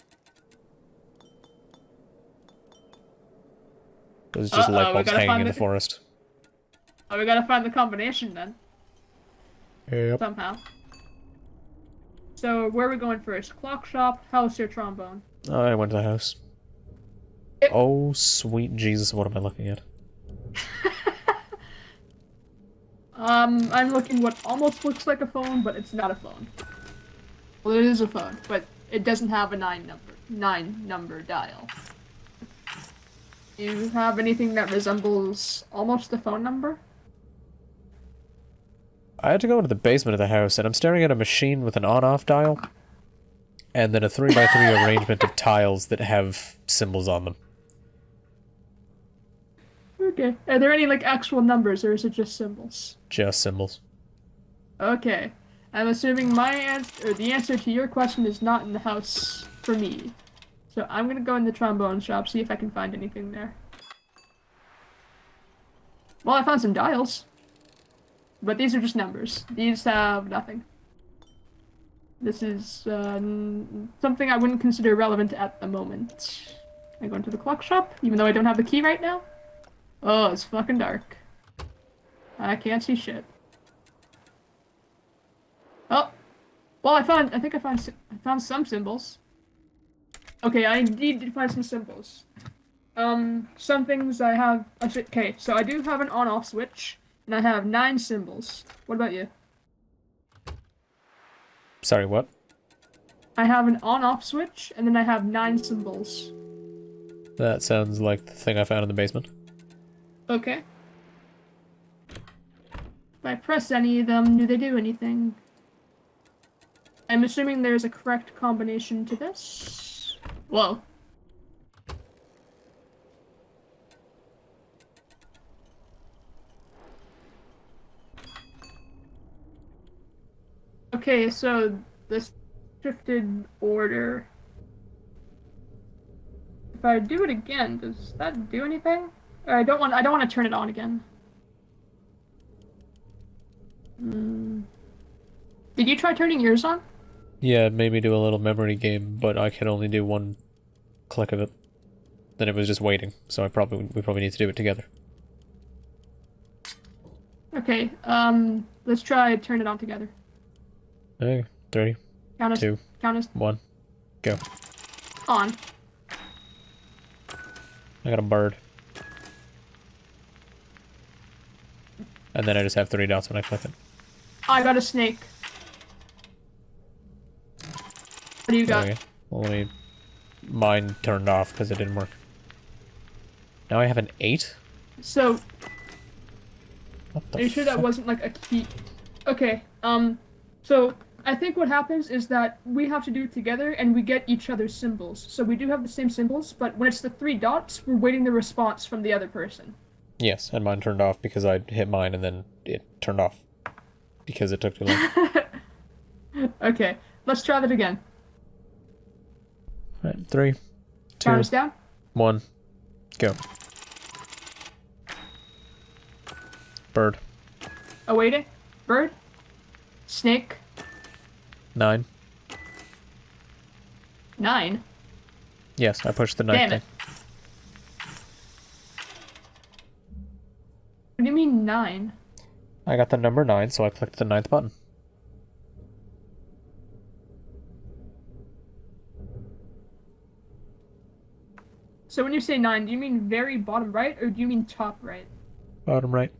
There's just light We bulbs gotta hanging find in the forest. Oh, we gotta find the combination then, Yep. somehow. So, where are we going first? Clock shop, house, or trombone? I went to the house. Yep. Oh, sweet Jesus, what am I looking at? I'm looking what almost looks like a phone, but it's not a phone. Well, it is a phone, but it doesn't have a nine number dial. Do you have anything that resembles almost a phone number? I had to go into the basement of the house, and I'm staring at a machine with an on-off dial, and then a 3x3 arrangement of tiles that have symbols on them. Okay. Are there any, like, actual numbers, or is it just symbols? Just symbols. Okay. I'm assuming my answer, or the answer to your question is not in the house for me. So I'm gonna go in the trombone shop, see if I can find anything there. Well, I found some dials. But these are just numbers. These have nothing. This is something I wouldn't consider relevant at the moment. I go into the clock shop, even though I don't have the key right now. Oh, it's fucking dark. I can't see shit. Oh, well, I found some symbols. Okay, I indeed did find some symbols. Some things I have. Okay, so I do have an on-off switch, and I have 9 symbols. What about you? Sorry, what? I have an on-off switch, and then I have 9 symbols. That sounds like the thing I found in the basement. Okay. If I press any of them, do they do anything? I'm assuming there's a correct combination to this. Whoa. Okay, so this shifted order. If I do it again, does that do anything? Or I don't want to turn it on again. Did you try turning yours on? Yeah, it made me do a little memory game, but I could only do one click of it. Then it was just waiting, so we probably need to do it together. Okay, let's try turn it on together. Okay, 3, Count us, 2, count us 1, go. on. I got a bird. And then I just have 3 dots when I click it. I got a snake. What do you got? Okay. Well, let me... Mine turned off because it didn't work. Now I have an 8? So, What the are you sure that fuck? wasn't like a key? Okay, so I think what happens is that we have to do it together and we get each other's symbols. So we do have the same symbols, but when it's the 3 dots, we're waiting the response from the other person. Yes, and mine turned off because I hit mine and then it turned off. Because it took too long. Okay, let's try that again. Alright, 3, 2, Count us down. 1, go. Bird. Awaiting. Bird. Snake. 9. 9. Yes, I pushed the 9 Damn thing. it. What do you mean 9? I got the number 9, so I clicked the 9th button. So when you say 9, do you mean very bottom right or do you mean top right? Bottom right.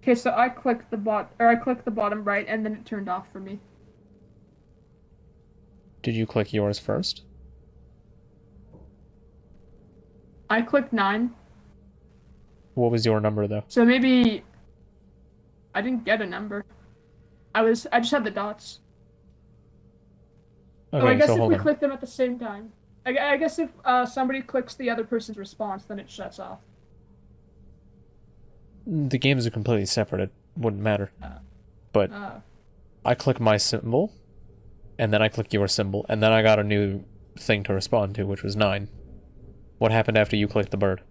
Okay, so I clicked the bottom right and then it turned off for me. Did you click yours first? I clicked 9. What was your number, though? So maybe I didn't get a number. I just had the dots. Okay, Oh, I guess so if hold we on. click them at the same time. I guess if somebody clicks the other person's response, then it shuts off. The games are completely separate, it wouldn't matter. But Uh, I click my symbol, and then I click your symbol, and then I got a new thing to respond to, which was 9. What happened after you clicked the bird?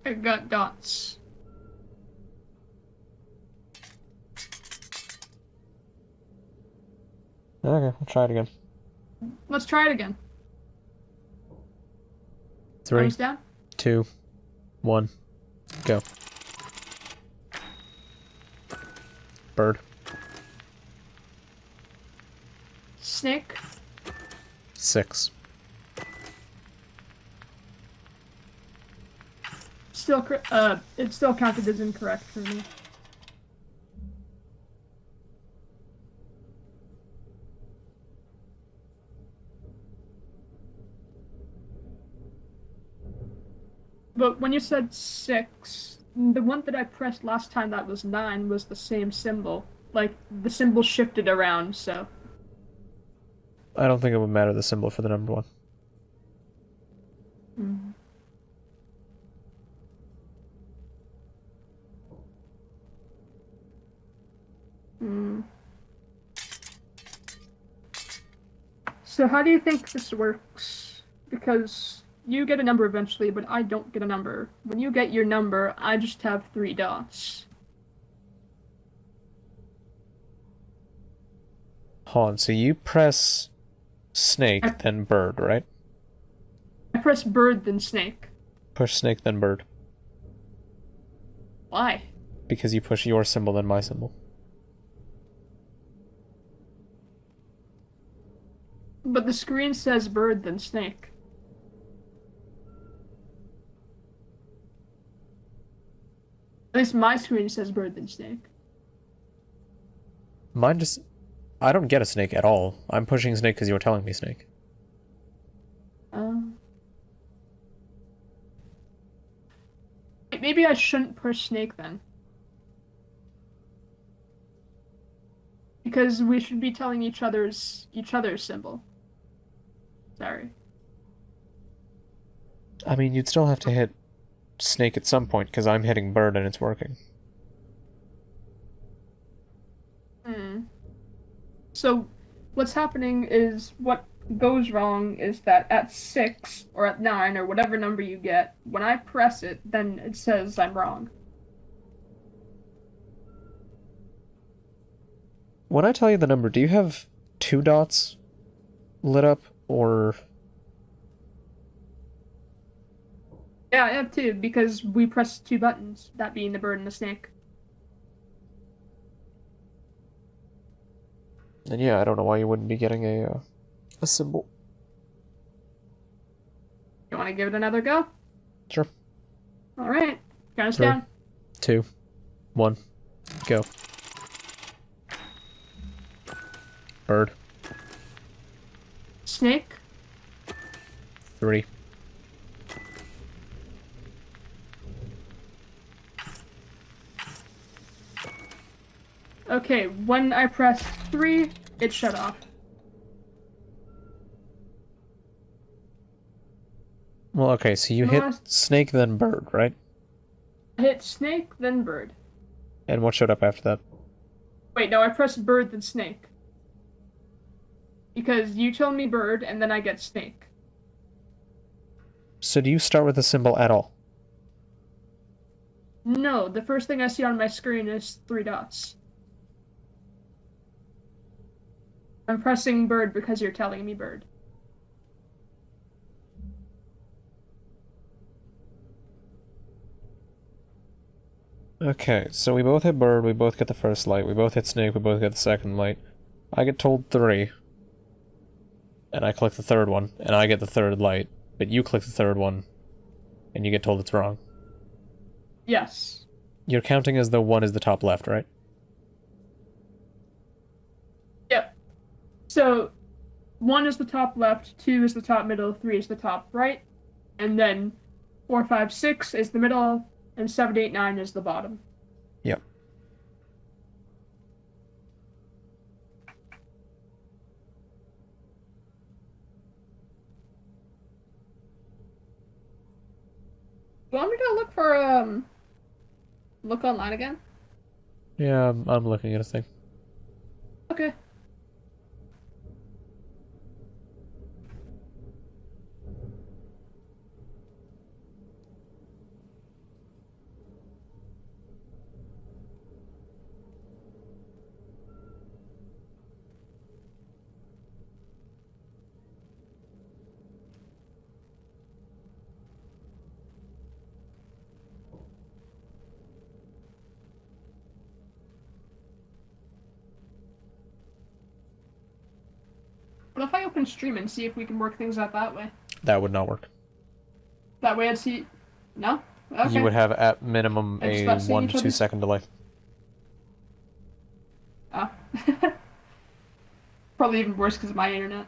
I got dots. Okay, I'll try it again. Let's try it again. 3, Thumbs down. 2, 1, go. Bird. Snake. 6. Still, it still counted as incorrect for me. But when you said 6, the one that I pressed last time that was 9 was the same symbol. Like, the symbol shifted around, so. I don't think it would matter the symbol for the number 1. Mm. Mm. So how do you think this works? Because you get a number eventually, but I don't get a number. When you get your number, I just have 3 dots. Hold on, so you press snake, then bird, right? I press bird, then snake. Push snake, then bird. Why? Because you push your symbol, then my symbol. But the screen says bird, then snake. At least my screen says bird, then snake. Mine just... I don't get a snake at all. I'm pushing snake because you were telling me snake. Maybe I shouldn't push snake then. Because we should be telling each other's symbol. Sorry. I mean, you'd still have to hit snake at some point because I'm hitting bird and it's working. So, what's happening is what goes wrong is that at 6 or at 9 or whatever number you get, when I press it, then it says I'm wrong. When I tell you the number, do you have 2 dots lit up, or... Yeah, I have 2 because we pressed 2 buttons, that being the bird and the snake. And yeah, I don't know why you wouldn't be getting a symbol. You want to give it another go? Sure. All right. Count us 3, down. 2, 1, go. Bird. Snake. 3. Okay, when I pressed 3, it shut off. Well, okay, so you hit snake, then bird, right? I hit snake, then bird. And what showed up after that? Wait, no, I pressed bird, then snake. Because you tell me bird, and then I get snake. So do you start with a symbol at all? No, the first thing I see on my screen is 3 dots. I'm pressing bird because you're telling me bird. Okay, so we both hit bird, we both get the first light, we both hit snake, we both get the second light. I get told 3. And I click the third one, and I get the third light. But you click the third one, and you get told it's wrong. Yes. You're counting as though 1 is the top left, right? Yep. So, 1 is the top left, 2 is the top middle, 3 is the top right, and then 4, 5, 6 is the middle, and 7, 8, 9 is the bottom. Yep. You want me to look for, look online again? Yeah, I'm looking at a thing. Okay. What if I open stream and see if we can work things out that way? That would not work. That way I'd see. No? You Okay. would have at minimum I just a about seeing 1 each to 2 other's. second delay. Oh. Probably even worse because of my internet.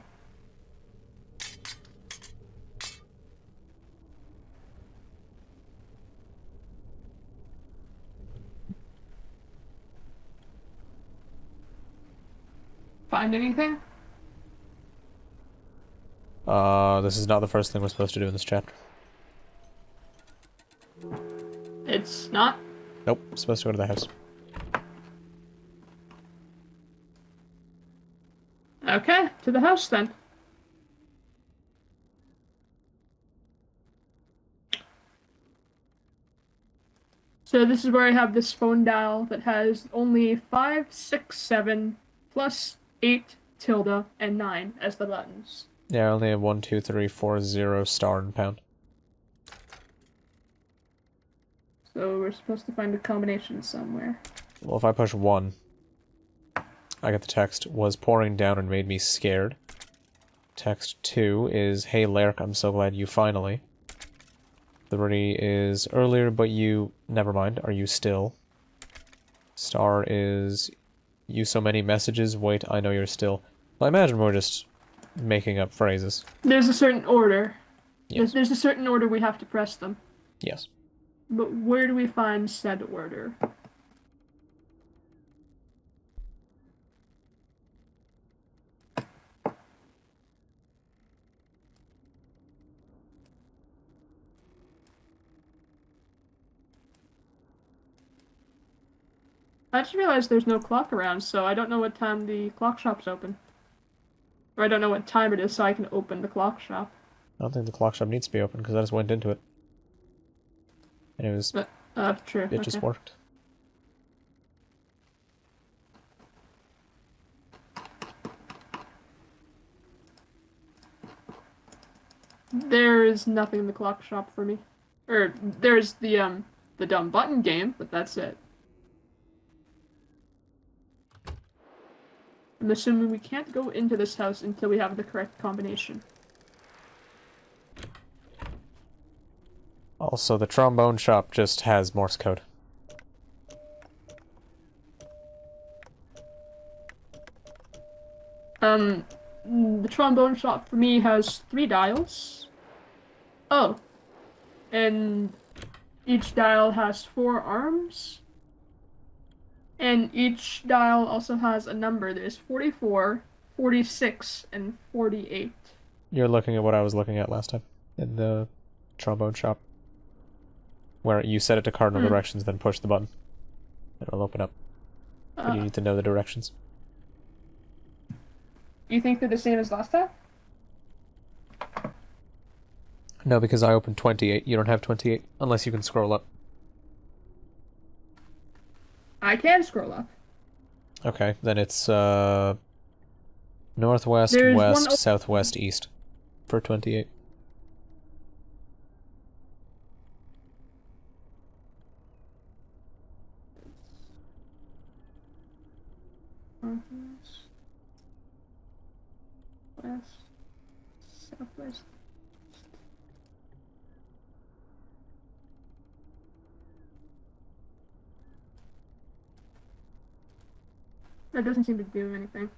Find anything? This is not the first thing we're supposed to do in this chapter. It's not. Nope, we're supposed to go to the house. Okay, to the house then. So this is where I have this phone dial that has only 5, 6, 7, plus 8, tilde, and 9 as the buttons. Yeah, I only have 1, 2, 3, 4, 0, star, and pound. So we're supposed to find a combination somewhere. Well, if I push 1, I get the text, was pouring down and made me scared. Text 2 is, hey Lark, I'm so glad you finally. 3 is, earlier but you, never mind, are you still? Star is, you so many messages, wait, I know you're still. Well, I imagine we're just making up phrases. There's a certain order. Yes. There's a certain order we have to press them. Yes. But where do we find said order? I just realized there's no clock around, so I don't know what time the clock shop's open. Or I don't know what time it is, so I can open the clock shop. I don't think the clock shop needs to be open, because I just went into it. And it was... But, true. It just worked. There is nothing in the clock shop for me. Or, there's the dumb button game, but that's it. I'm assuming we can't go into this house until we have the correct combination. Also, the trombone shop just has Morse code. The trombone shop for me has 3 dials. Oh. And each dial has 4 arms. And each dial also has a number. There's 44, 46, and 48. You're looking at what I was looking at last time in the trombone shop. Where you set it to cardinal directions, then push the button. It'll open up. But you need to know the directions. You think they're the same as last time? No, because I opened 28. You don't have 28, unless you can scroll up. I can scroll up. Okay, then it's, northwest, There's west, one southwest, east. For 28. West, southwest. That doesn't seem to do anything.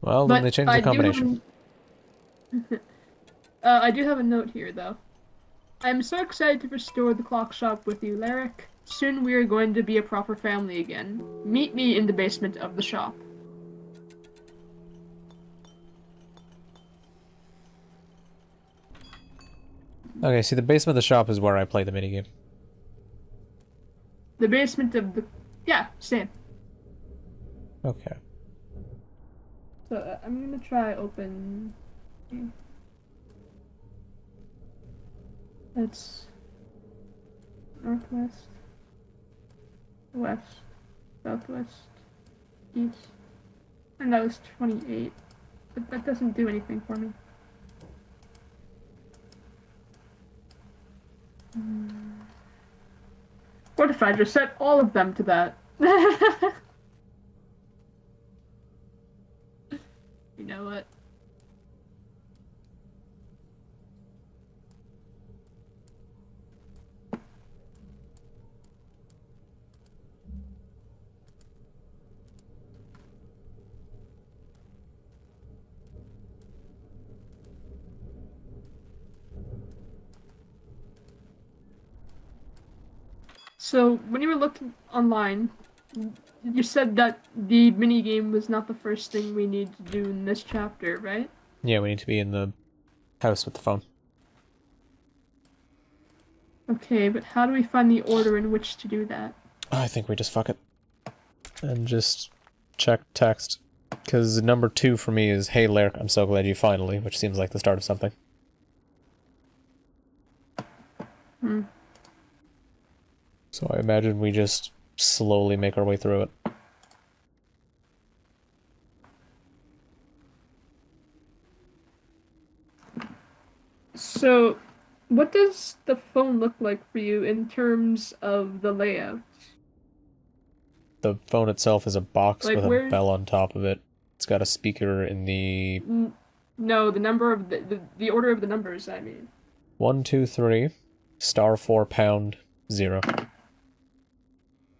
Well, then they changed the combination. I do have a note here, though. I'm so excited to restore the clock shop with you, Larrick. Soon we are going to be a proper family again. Meet me in the basement of the shop. Okay, see, the basement of the shop is where I play the minigame. The basement of the... Yeah, same. Okay. So, I'm gonna try open... That's... Northwest, west, southwest, east. And that was 28. But that doesn't do anything for me. What if I just set all of them to that? You know what? So when you were looking online, you said that the mini game was not the first thing we need to do in this chapter, right? Yeah, we need to be in the house with the phone. Okay, but how do we find the order in which to do that? I think we just fuck it. And just check text. Because number 2 for me is, "Hey Lurk, I'm so glad you finally," which seems like the start of something. Hmm. So I imagine we just slowly make our way through it. So, what does the phone look like for you in terms of the layout? The phone itself is a box Like with a where? bell on top of it. It's got a speaker in the No, the number of the order of the numbers, I mean. 1, 2, 3, star 4 pound 0.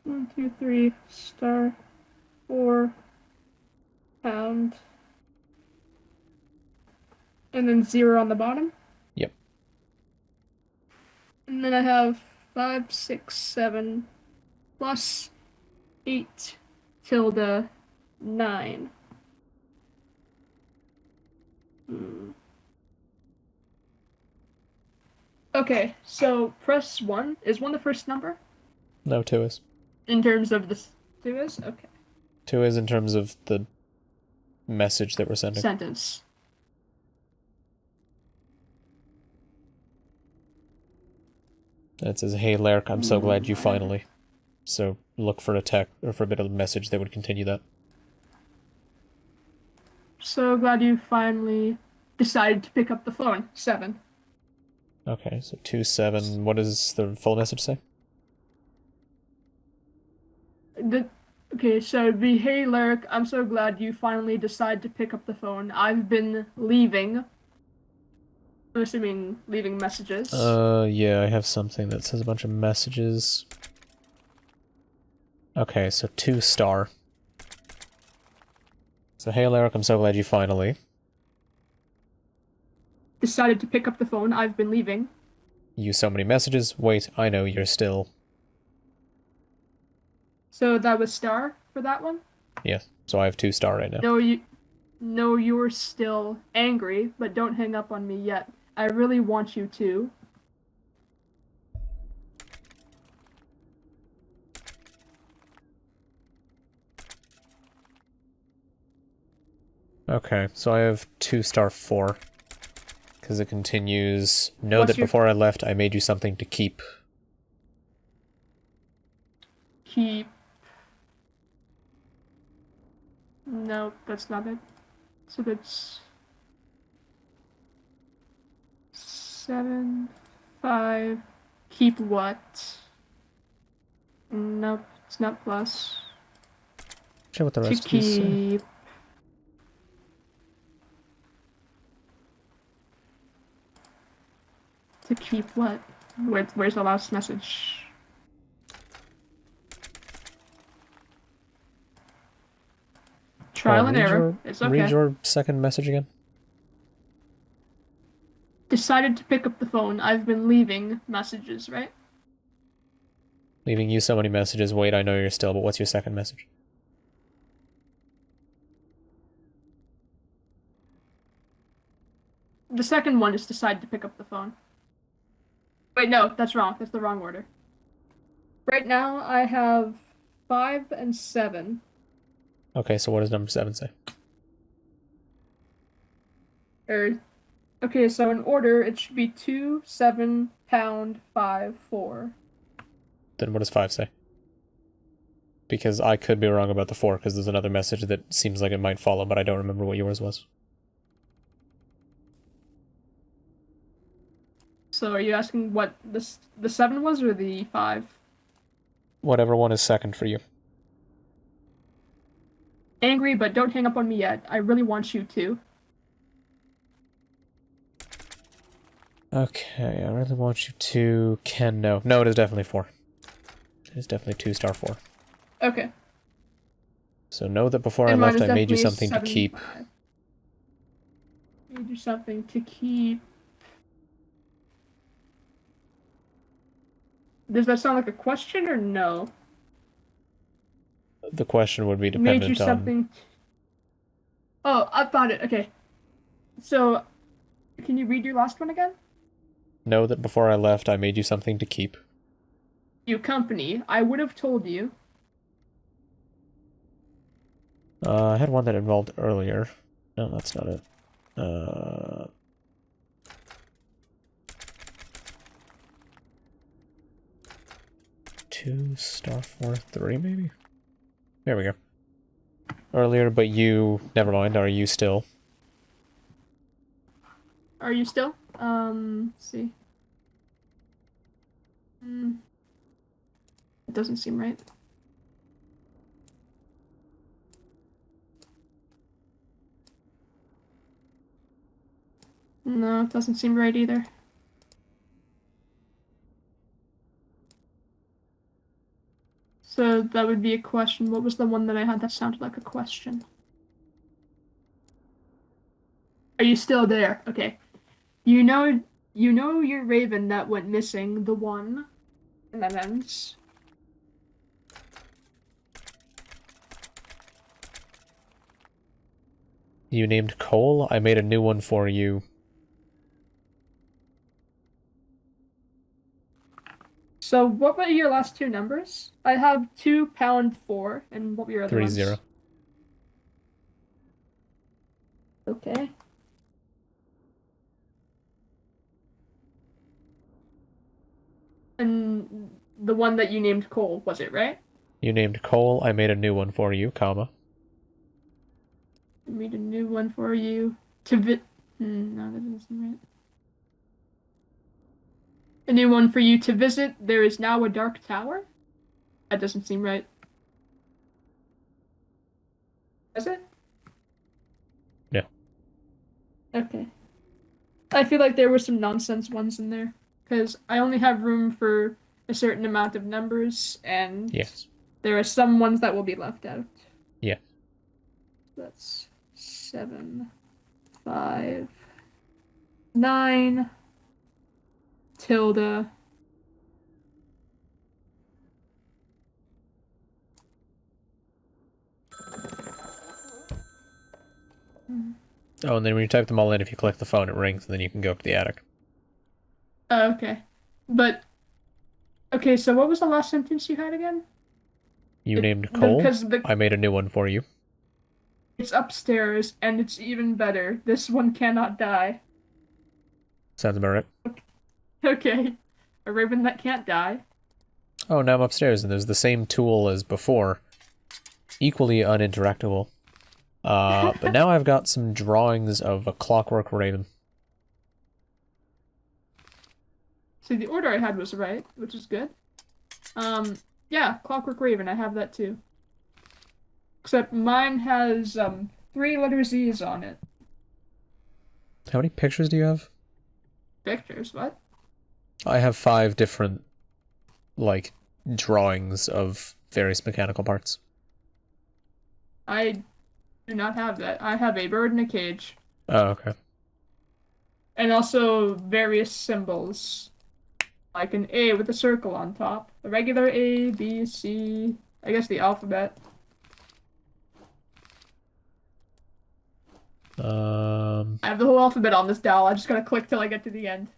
1, 2, 3, star, 4, pound, and then 0 on the bottom. Yep. And then I have 5, 6, 7, plus 8, tilde, 9. Hmm. Okay, so press 1. Is 1 the first number? No, 2 is. In terms of the 2 is? Okay. 2 is in terms of the message that we're sending. Sentence. It says, "Hey Lurk, I'm so glad you finally." So look for a text or for a bit of a message that would continue that. So glad you finally decided to pick up the phone. 7. Okay, so 2, 7. What does the full message say? The, okay, so it'd be, "Hey Lyric, I'm so glad you finally decided to pick up the phone. I've been leaving." I'm assuming leaving messages. Yeah, I have something that says a bunch of messages. Okay, so 2 star. So, "Hey Lyric, I'm so glad you finally." Decided to pick up the phone. I've been leaving. "You so many messages. Wait, I know you're still." So that was star for that one. Yes, so I have 2 star right now. No, you're still angry, but don't hang up on me yet. I really want you to. Okay, so I have 2 star 4. Because it continues, "Know What's that your before I left, I made you something to keep." keep? Nope, that's not it. So that's 7, 5. Keep what? Nope, it's not plus. Check what the To rest of these say. keep. To keep what? Where's the last message? Trial and error. It's Read okay. your second message again. Decided to pick up the phone. I've been leaving messages, right? "Leaving you so many messages. Wait, I know you're still," but what's your second message? The second one is decided to pick up the phone. Wait, no, that's wrong. That's the wrong order. Right now, I have 5 and 7. Okay, so what does number 7 say? Or, okay, so in order, it should be 2, 7, pound, 5, 4. Then what does 5 say? Because I could be wrong about the 4, because there's another message that seems like it might follow, but I don't remember what yours was. So are you asking what the 7 was or the 5? Whatever one is second for you. Angry, but don't hang up on me yet. I really want you to. Okay, I really want you to... Ken, no. No, it is definitely 4. It is definitely 2 star 4. Okay. So know that before I And mine left, is I made you definitely something to 7, keep. 5. Made you something to keep. Does that sound like a question or no? The question would be Made you dependent on... something. Oh, I found it. Okay. So, can you read your last one again? Know that before I left, I made you something to keep. You company. I would have told you. I had one that involved earlier. No, that's not it. Uh... 2 star 4 3 maybe? There we go. Earlier, but you... Never mind, are you still? Are you still? Let's see. It doesn't seem right. No, it doesn't seem right either. So that would be a question. What was the one that I had that sounded like a question? Are you still there? Okay. You know, you know your raven that went missing, the one, and that ends. You named Cole? I made a new one for you. So what were your last two numbers? I have 2 pound 4, and what were your other 3-0. ones? Okay. And the one that you named Cole, was it right? You named Cole, I made a new one for you, comma. I made a new one for you. To vi- no, that doesn't seem right. A new one for you to visit. There is now a dark tower. That doesn't seem right. Is it? No. Okay. I feel like there were some nonsense ones in there because I only have room for a certain amount of numbers, and Yes. there are some ones that will be left out. Yeah. That's 7, 5, 9, tilde. Oh, and then when you type them all in, if you click the phone, it rings, and then you can go up to the attic. Oh, okay. But okay, so what was the last sentence you had again? You named Cole? Because I made a new one for you. it's upstairs and it's even better. This one cannot die. Sounds about right. Okay. A raven that can't die. Oh, now I'm upstairs, and there's the same tool as before. Equally uninteractable. But now I've got some drawings of a clockwork raven. See, the order I had was right, which is good. Yeah, Clockwork Raven, I have that too. Except mine has, 3 letter Z's on it. How many pictures do you have? Pictures, what? I have 5 different, like, drawings of various mechanical parts. I do not have that. I have a bird in a cage. Oh, okay. And also various symbols. Like an A with a circle on top. A regular A, B, C, I guess the alphabet. I have the whole alphabet on this dial. I just gotta click till I get to the end.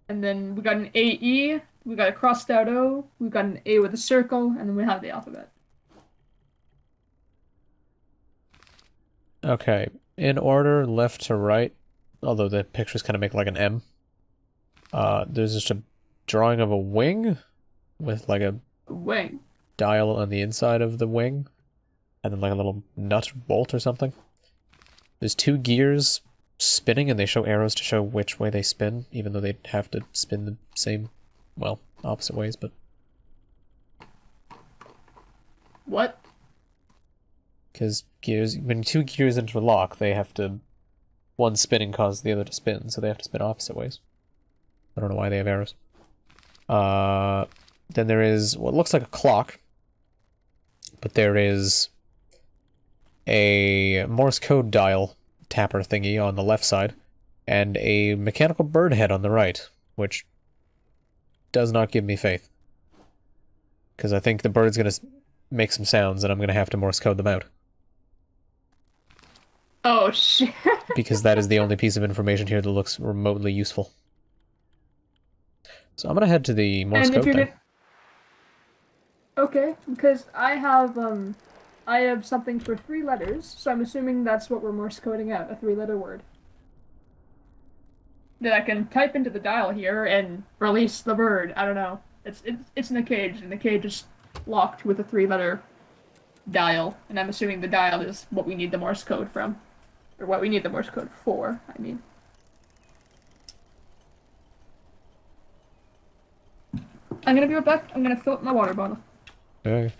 And then we got an AE, we got a crossed out O, we got an A with a circle, and then we have the alphabet. Okay. In order, left to right, although the pictures kind of make like an M. There's just a drawing of a wing with like a Wing. dial on the inside of the wing, and then like a little nut bolt or something. There's 2 gears spinning, and they show arrows to show which way they spin, even though they have to spin the same, well, opposite ways, but... What? Because gears, when 2 gears interlock, they have to... One spinning causes the other to spin, so they have to spin opposite ways. I don't know why they have arrows. Then there is what looks like a clock, but there is a Morse code dial tapper thingy on the left side, and a mechanical bird head on the right, which does not give me faith. Because I think the bird's gonna make some sounds and I'm gonna have to Morse code them out. Oh shit. Because that is the only piece of information here that looks remotely useful. So I'm gonna head to the Morse And if code you're thing. gonna okay, because I have something for 3 letters, so I'm assuming that's what we're Morse coding out, a 3-letter word. That I can type into the dial here and release the bird. I don't know. It's in a cage, and the cage is locked with a 3-letter dial, and I'm assuming the dial is what we need the Morse code from. Or what we need the Morse code for, I mean. I'm gonna be right back. I'm gonna fill up my water bottle. Okay.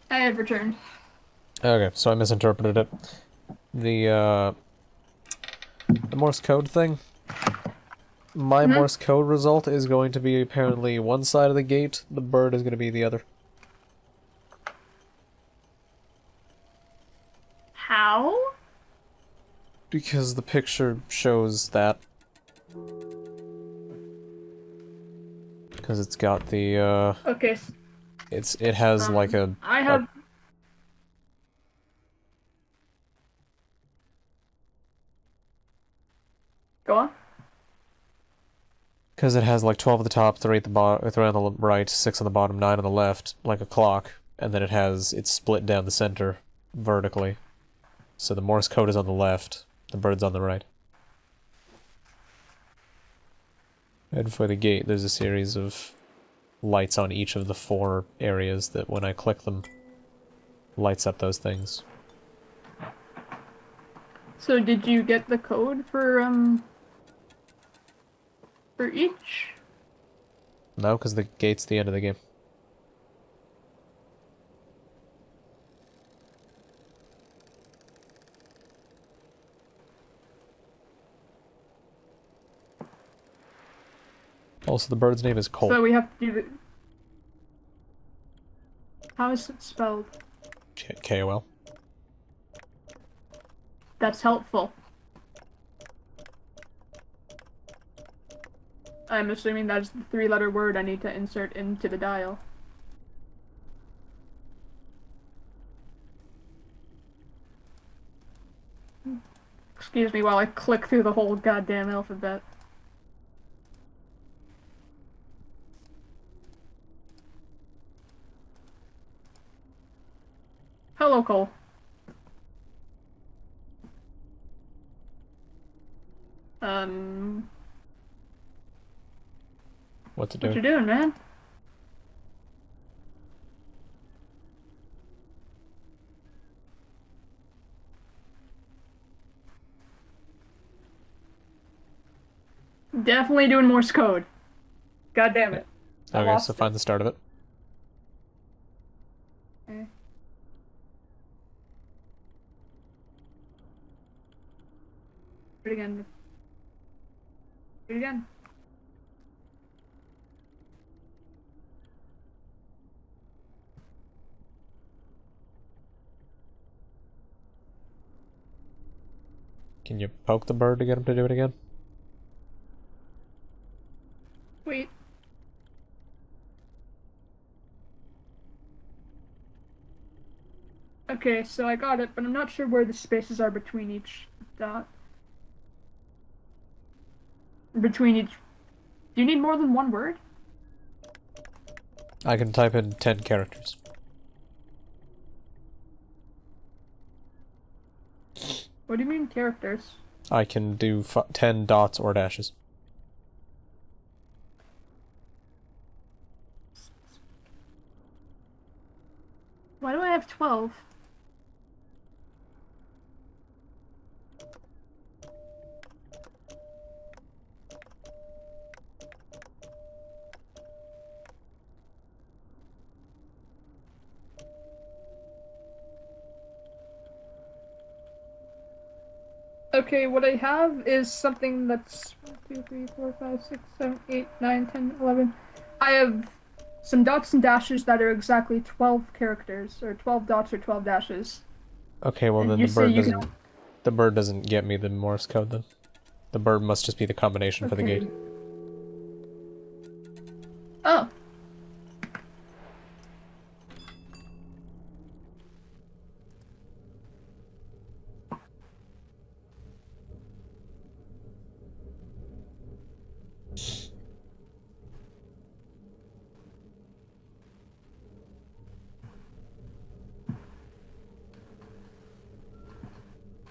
I have returned. Okay, so I misinterpreted it. The Morse code thing. My Hmm? Morse code result is going to be apparently one side of the gate, the bird is going to be the other. How? Because the picture shows that. Because it's got the, Okay. it has like I a have. Go on. because it has like 12 at the top, 3 at the bottom, 3 on the right, 6 on the bottom, 9 on the left, like a clock, and then it's split down the center vertically. So the Morse code is on the left, the bird's on the right. And for the gate, there's a series of lights on each of the 4 areas that when I click them, lights up those things. So did you get the code for each? No, because the gate's the end of the game. Also, the bird's name is Colt. So we have to do the. How is it spelled? K-O-L. That's helpful. I'm assuming that's the 3-letter word I need to insert into the dial. Excuse me while I click through the whole goddamn alphabet. Hello, Cole. Um, What to what do? you doing, man? Definitely doing Morse code. God damn it. I Okay, so lost it. find the start of it. Okay. Do it again. Do it again. Can you poke the bird to get him to do it again? Wait. Okay, so I got it, but I'm not sure where the spaces are between each dot. Between each. Do you need more than one word? I can type in 10 characters. What do you mean characters? I can do 10 dots or dashes. Why do I have 12? Okay, what I have is something that's 1, 2, 3, 4, 5, 6, 7, 8, 9, 10, 11. I have some dots and dashes that are exactly 12 characters, or 12 dots or 12 dashes. Okay, well And then you say you can. the bird doesn't get me the Morse code then. The bird must just be the combination for the Okay. gate. Oh.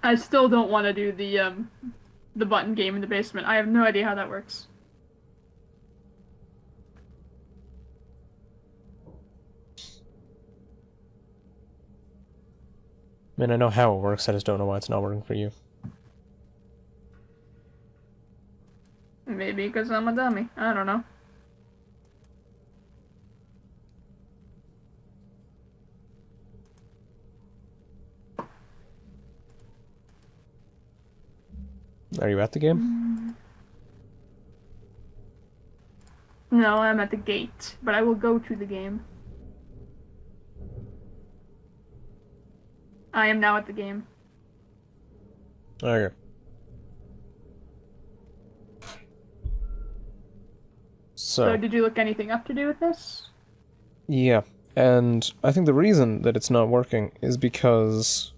I still don't want to do the button game in the basement. I have no idea how that works. I mean, I know how it works, I just don't know why it's not working for you. Maybe because I'm a dummy. I don't know. Are you at the game? No, I'm at the gate, but I will go to the game. I am now at the game. Okay. So, did you look anything up to do with this? Yeah, and I think the reason that it's not working is because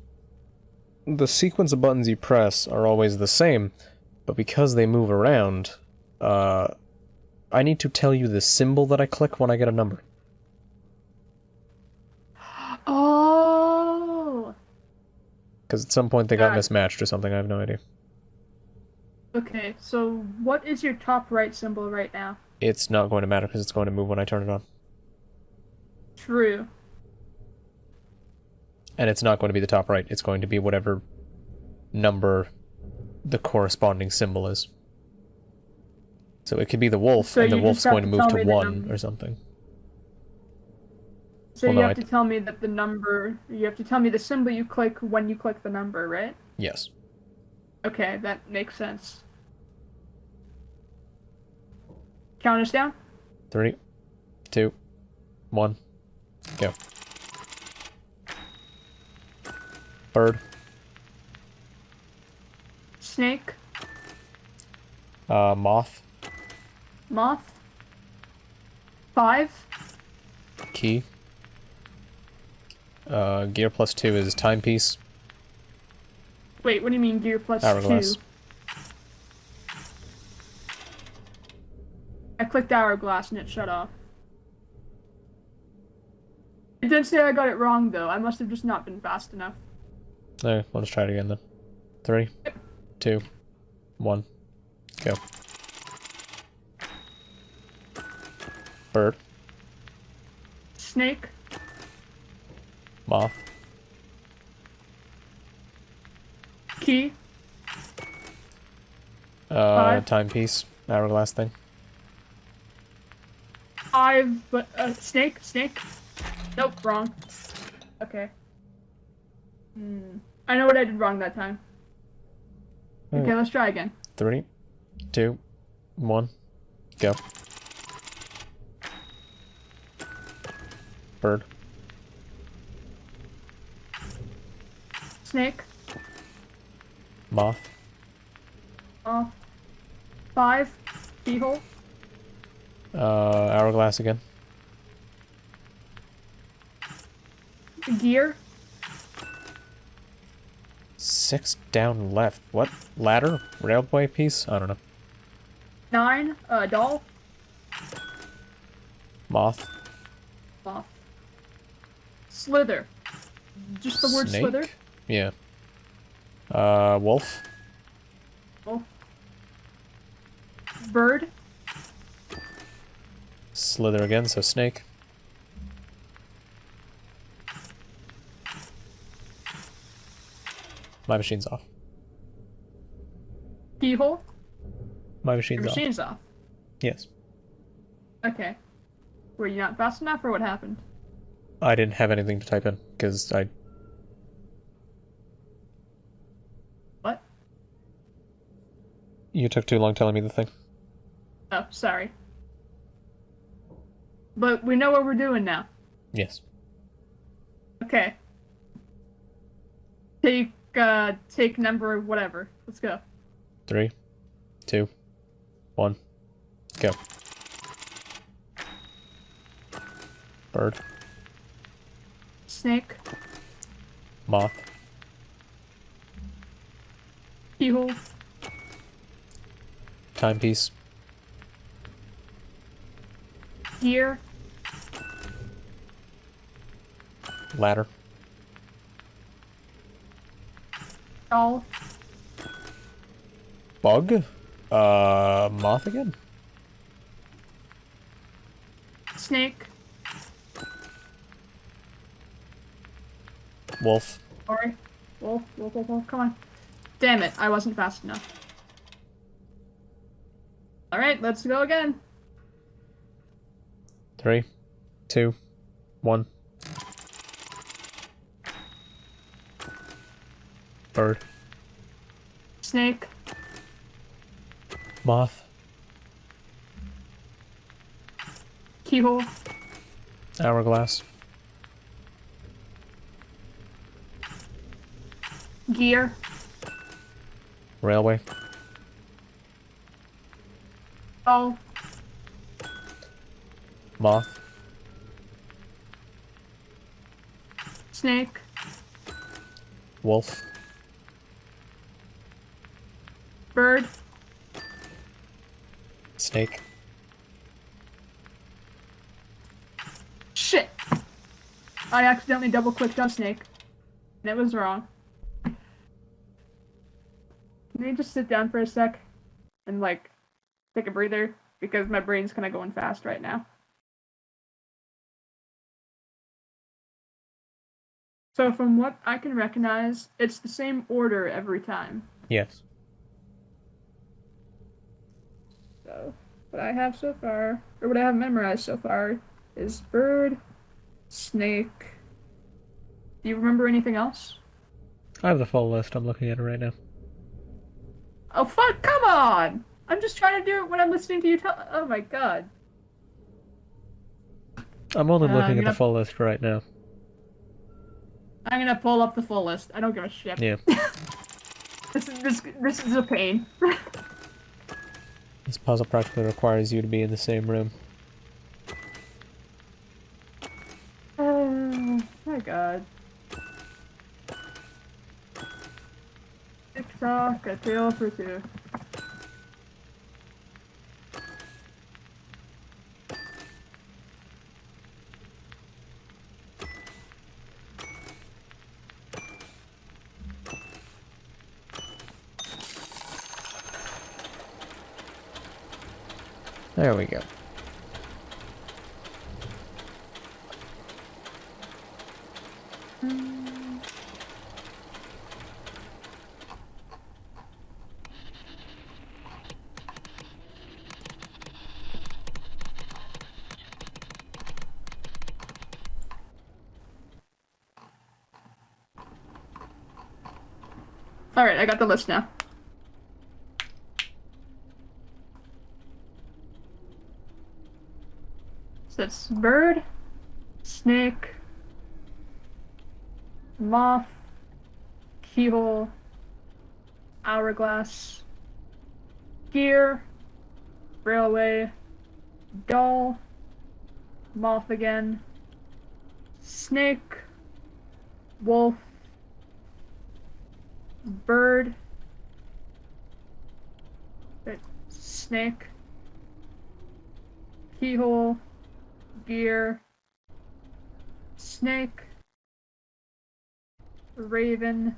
the sequence of buttons you press are always the same, but because they move around, I need to tell you the symbol that I click when I get a number. Oh! Because at some point they got mismatched or something, I have no idea. Okay, so what is your top right symbol right now? It's not going to matter because it's going to move when I turn it on. True. And it's not going to be the top right, it's going to be whatever number the corresponding symbol is. So it could be the wolf, So and the you wolf's just have going to to move tell to me the 1 number. or something. So Well, you no, have to tell me that the number, you have to tell me the symbol you click when you click the number, right? Yes. Okay, that makes sense. Count us down? 3, 2, 1, go. Bird. Snake. Moth. Moth. 5. Key. Gear plus 2 is timepiece. Wait, what do you mean gear plus Hourglass. 2? I clicked hourglass and it shut off. It did say I got it wrong though. I must have just not been fast enough. Okay, let's try it again then. 3, 2, 1, go. Bird. Snake. Moth. Key. 5. Timepiece. Hourglass thing. 5, but snake. Nope, wrong. Okay. I know what I did wrong that time. Okay, let's try again. 3, 2, 1, go. Bird. Snake. Moth. 5. Keyhole. Hourglass again. Gear. 6 down left. What? Ladder? Railway piece? I don't know. 9, doll. Moth. Moth. Slither. Just the word Snake? slither. Yeah. Wolf. Oh. Bird. Slither again, so snake. My machine's off. Keyhole. My Your machine's off. machine's off. Yes. Okay. Were you not fast enough, or what happened? I didn't have anything to type in, because I... What? You took too long telling me the thing. Oh, sorry. But we know what we're doing now. Yes. Okay. Take number whatever. Let's go. 3, 2, 1, go. Bird. Snake. Moth. Keyhole. Timepiece. Gear. Ladder. Doll. Bug? Moth again? Snake. Wolf. Sorry. Wolf, come on. Damn it, I wasn't fast enough. Alright, let's go again. 3, 2, 1. Bird. Snake. Moth. Keyhole. Hourglass. Gear. Railway. Doll. Moth. Snake. Wolf. Bird. Snake. Shit! I accidentally double-clicked on snake. And it was wrong. Can we just sit down for a sec? And, like, take a breather? Because my brain's kind of going fast right now. So from what I can recognize, it's the same order every time. Yes. So, what I have so far, or what I have memorized so far, is bird, snake. Do you remember anything else? I have the full list. I'm looking at it right now. Oh fuck, come on! I'm just trying to do it when I'm listening to you tell- Oh my god. I'm only looking at gonna- the full list right now. I'm gonna pull up the full list. I don't give a shit. Yeah. This is a pain. This puzzle practically requires you to be in the same room. Oh my god. TikTok, a tale for two. There we go. Alright, I got the list now. So it's bird, snake, moth, keyhole, hourglass, gear, railway, doll, moth again, snake, wolf, bird, snake, keyhole, gear, snake, raven,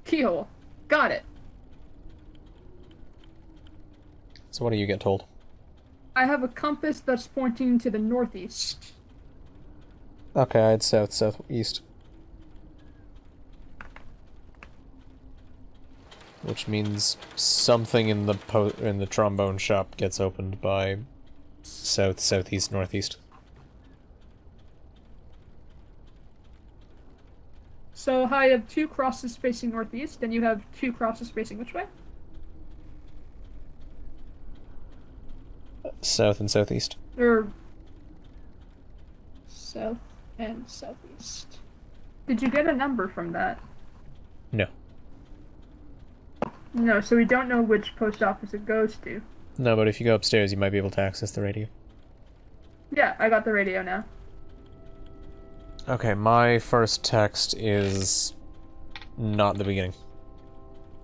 keyhole. Got it. So what do you get told? I have a compass that's pointing to the northeast. Okay, I had south, southeast. Which means something in the trombone shop gets opened by south, southeast, northeast. So I have two crosses facing northeast, and you have two crosses facing which way? South and southeast. Or south and southeast. Did you get a number from that? No. No, so we don't know which post office it goes to. No, but if you go upstairs, you might be able to access the radio. Yeah, I got the radio now. Okay, my first text is not the beginning.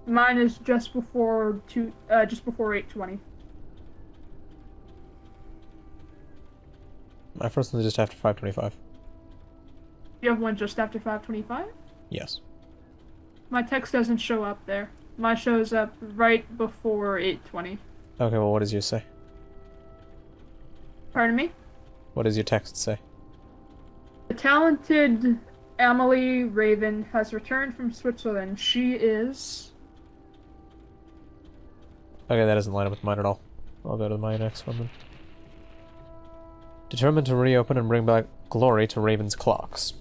Mine is just before 8:20. My first one's just after 5:25. You have one just after 5:25? Yes. My text doesn't show up there. Mine shows up right before 8:20. Okay, well, what does yours say? Pardon me? What does your text say? The talented Emily Raven has returned from Switzerland. She is... Okay, that doesn't line up with mine at all. I'll go to my next one then. Determined to reopen and bring back glory to Raven's clocks.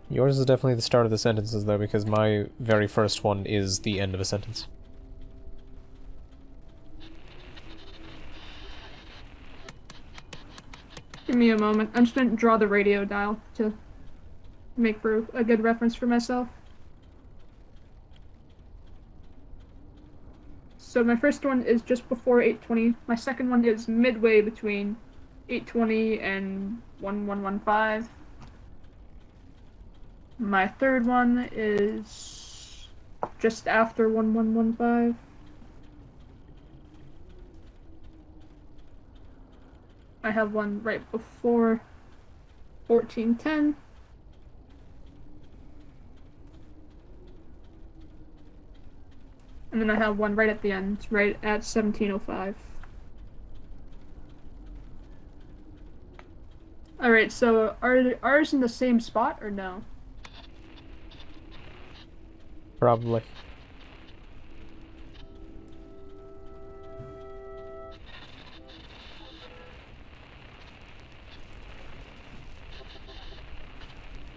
Yours is definitely the start of the sentences, though, because my very first one is the end of a sentence. Give me a moment. I'm just going to draw the radio dial to make for a good reference for myself. So my first one is just before 8:20. My second one is midway between 8:20 and 1115. My third one is just after 1115. I have one right before 1410. And then I have one right at the end, right at 1705. Alright, so are ours in the same spot or no? Probably.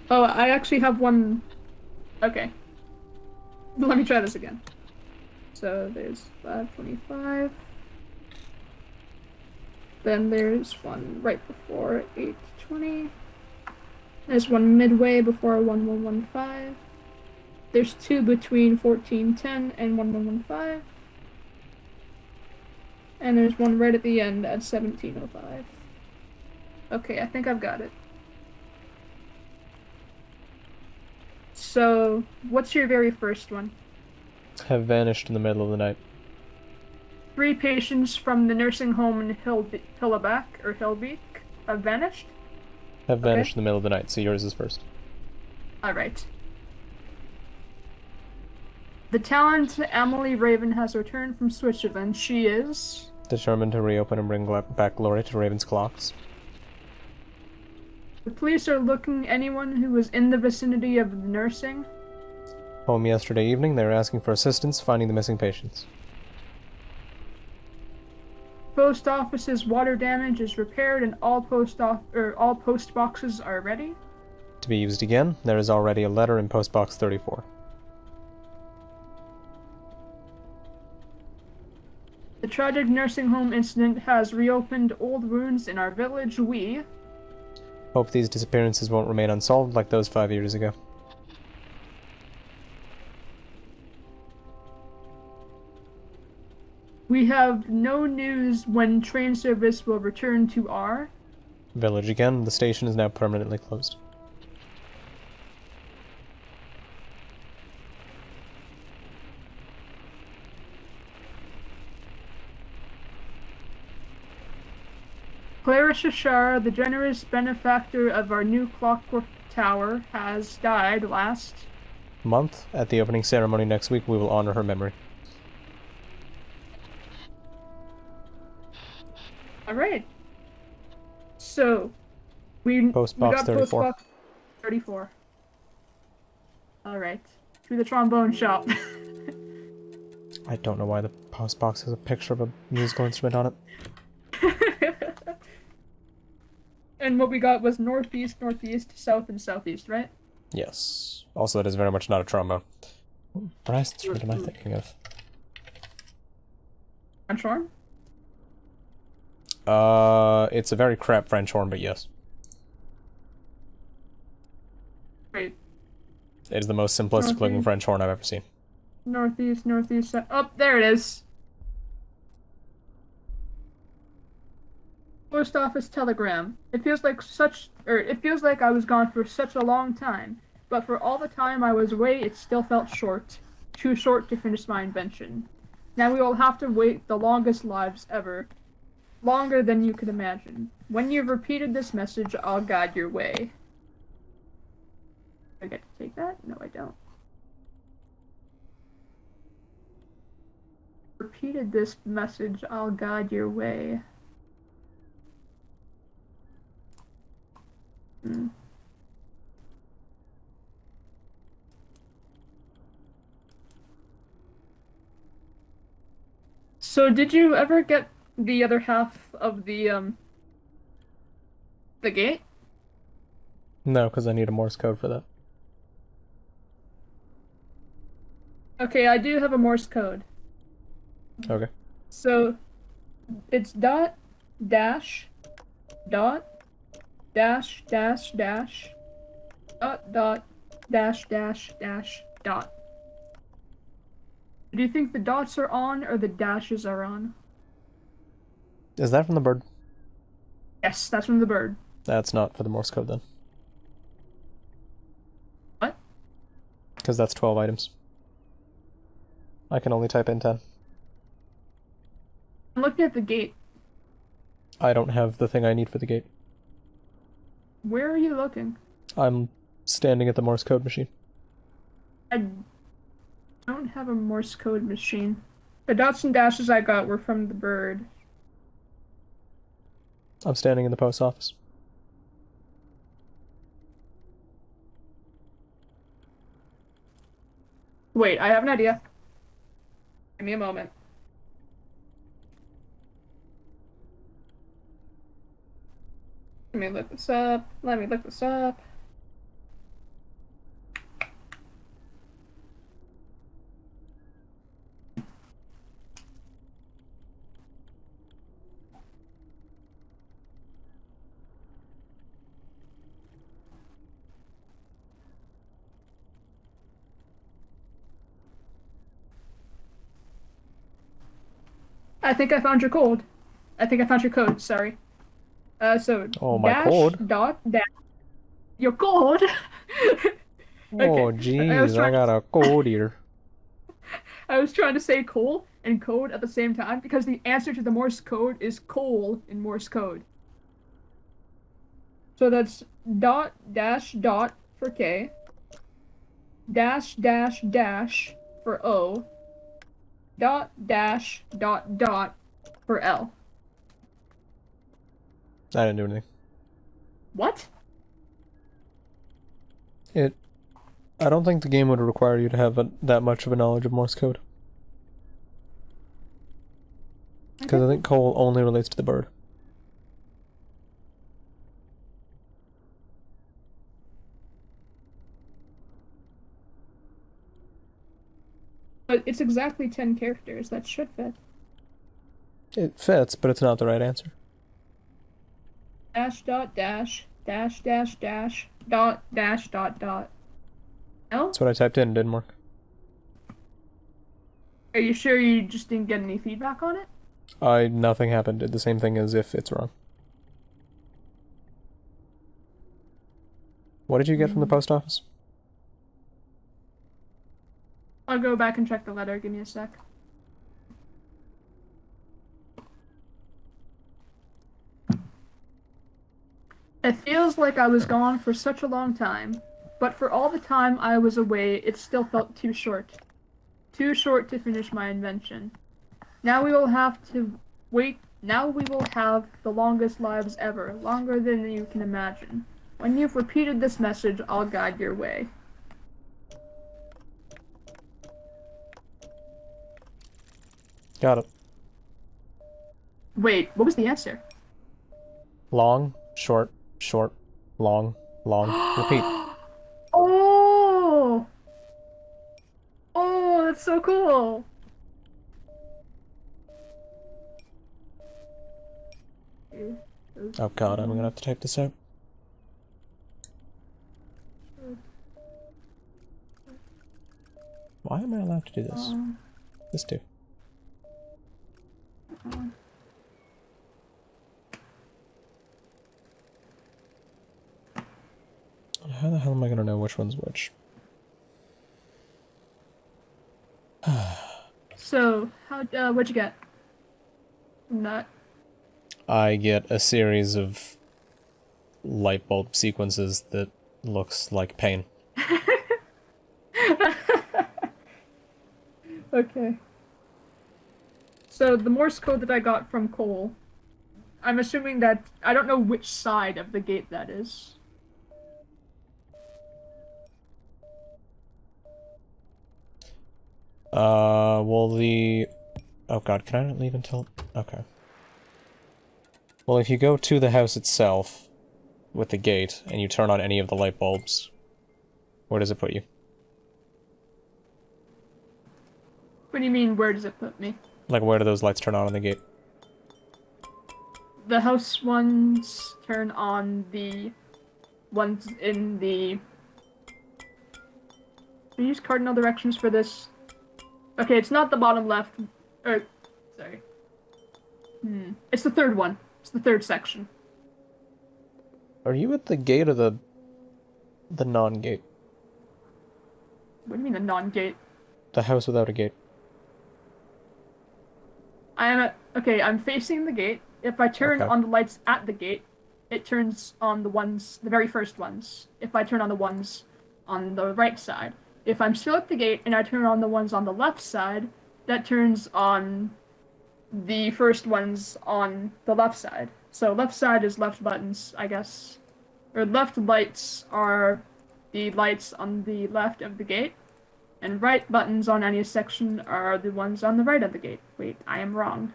Oh, I actually have one. Okay. Let me try this again. So there's 525. Then there's one right before 8:20. There's one midway before 1115. There's two between 1410 and 1115. And there's one right at the end at 1705. Okay, I think I've got it. So, what's your very first one? Have vanished in the middle of the night. 3 patients from the nursing home in Hillebeck or Hillbeek have vanished? Have vanished in the middle of the night, so yours is first. Alright. The talent Emily Raven has returned from Switzerland. She is... Determined to reopen and bring back glory to Raven's clocks. The police are looking anyone who was in the vicinity of the nursing. Home yesterday evening, they were asking for assistance finding the missing patients. Post office's water damage is repaired and all post boxes are ready. To be used again, there is already a letter in Post Box 34. The tragic nursing home incident has reopened old wounds in our village. We Hope these disappearances won't remain unsolved like those 5 years ago. We have no news when train service will return to R. Village again. The station is now permanently closed. Clara Shashar, the generous benefactor of our new clockwork tower, has died last Month. At the opening ceremony next week, we will honor her memory. Alright. So, we Postbox got 34. postbox 34. Alright. To the trombone shop. I don't know why the postbox has a picture of a musical instrument on it. And what we got was northeast, northeast, south, and southeast, right? Yes. Also, that is very much not a trombone. What brass instrument am I thinking of? French horn? It's a very crap French horn, but yes. Wait. It is the most simplistic looking French horn I've ever seen. Northeast, northeast, south. Oh, there it is. Post office telegram. It feels like I was gone for such a long time, but for all the time I was away, it still felt short. Too short to finish my invention. Now we will have to wait the longest lives ever. Longer than you could imagine. When you've repeated this message, I'll guide your way. Do I get to take that? No, I don't. Repeated this message, I'll guide your way. So did you ever get the other half of the gate? No, because I need a Morse code for that. Okay, I do have a Morse code. Okay. So it's dot dash dot dash dash dash dot dot dash dash dash dot. Do you think the dots are on or the dashes are on? Is that from the bird? Yes, that's from the bird. That's not for the Morse code then. What? Because that's 12 items. I can only type in 10. I'm looking at the gate. I don't have the thing I need for the gate. Where are you looking? I'm standing at the Morse code machine. I don't have a Morse code machine. The dots and dashes I got were from the bird. I'm standing in the post office. Wait, I have an idea. Give me a moment. Let me look this up. Let me look this up. I think I found your code. I think I found your code, sorry. So Oh, my dash code? dot dash your code. Oh, jeez, I got a code here. I was trying to say coal and code at the same time because the answer to the Morse code is coal in Morse code. So that's dot dash dot for K, dash dash dash for O, dot dash dot dot for L. I didn't do anything. What? I don't think the game would require you to have that much of a knowledge of Morse code. Because I think coal only relates to the bird. But it's exactly 10 characters. That should fit. It fits, but it's not the right answer. Dash dot dash dash dash dash dot dash dot dot. No? That's what I typed in, didn't work. Are you sure you just didn't get any feedback on it? Nothing happened. Did the same thing as if it's wrong. What did you get from the post office? I'll go back and check the letter. Give me a sec. It feels like I was gone for such a long time, but for all the time I was away, it still felt too short. Too short to finish my invention. Now we will have to wait. Now we will have the longest lives ever, longer than you can imagine. When you've repeated this message, I'll guide your way. Got it. Wait, what was the answer? Long, short, short, long, long. Repeat. Oh! Oh, that's so cool! Oh god, I'm gonna have to type this out. Why am I allowed to do this? This too. How the hell am I gonna know which one's which? So, what'd you get from that? I get a series of light bulb sequences that looks like pain. Okay. So, the Morse code that I got from Cole, I'm assuming that I don't know which side of the gate that is. Well oh god, can I not leave until... Okay. Well, if you go to the house itself with the gate, and you turn on any of the light bulbs, where does it put you? What do you mean, where does it put me? Like, where do those lights turn on the gate? The house ones turn on the ones in the... Can you use cardinal directions for this? Okay, it's not the bottom left. Sorry. It's the third one. It's the third section. Are you at the gate or the non-gate? What do you mean the non-gate? The house without a gate. I am at... Okay, I'm facing the gate. If I turn Okay. on the lights at the gate, it turns on the ones, the very first ones. If I turn on the ones on the right side. If I'm still at the gate and I turn on the ones on the left side, that turns on the first ones on the left side. So left side is left buttons, I guess. Or left lights are the lights on the left of the gate, and right buttons on any section are the ones on the right of the gate. Wait, I am wrong.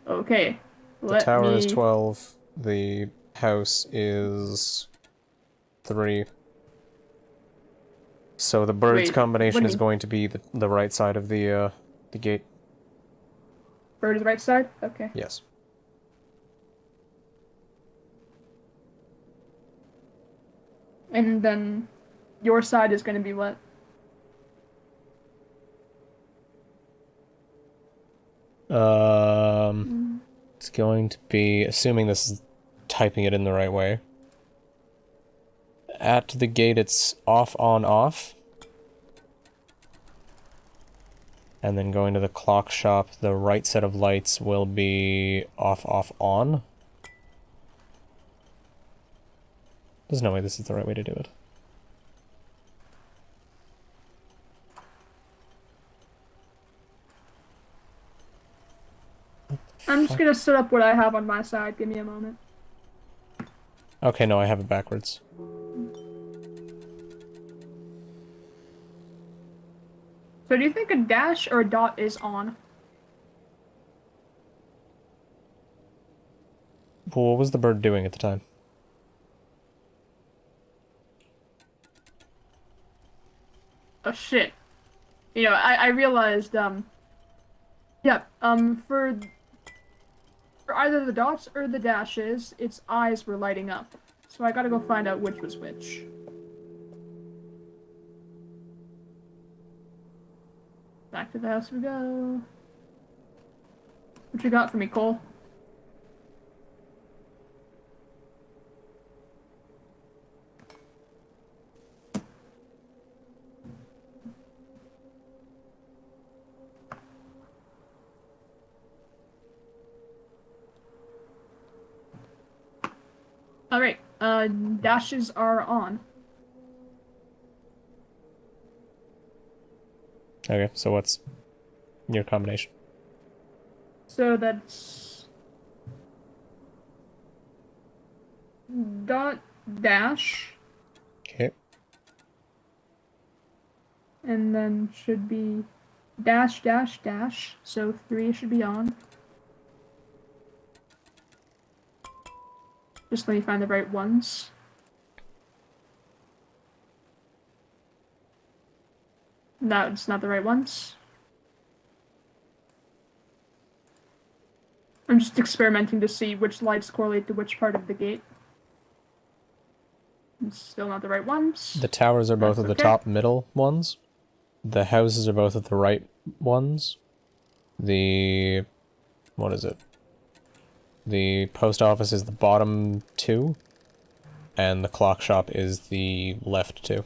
Okay, The tower is 12, the house is 3. So the bird's Wait, combination what do is you mean? going to be the right side of the gate. Bird is right side? Okay. Yes. And then your side is going to be what? It's going to be, assuming this is typing it in the right way. At the gate, it's off, on, off. And then going to the clock shop, the right set of lights will be off, off, on. There's no way this is the right way to do it. I'm just going to set up what I have on my side. Give me a moment. Okay, no, I have it backwards. So do you think a dash or a dot is on? Well, what was the bird doing at the time? Oh shit. You know, I realized, yeah, for either the dots or the dashes, its eyes were lighting up. So I gotta go find out which was which. Back to the house we go. What you got for me, Cole? Alright, dashes are on. Okay, so what's your combination? So that's dot dash, Okay. and then should be dash dash dash. So 3 should be on. Just let me find the right ones. No, it's not the right ones. I'm just experimenting to see which lights correlate to which part of the gate. It's still not the right ones. The towers are both That's of the okay. top middle ones. The houses are both of the right ones. The... what is it? The post office is the bottom 2. And the clock shop is the left 2.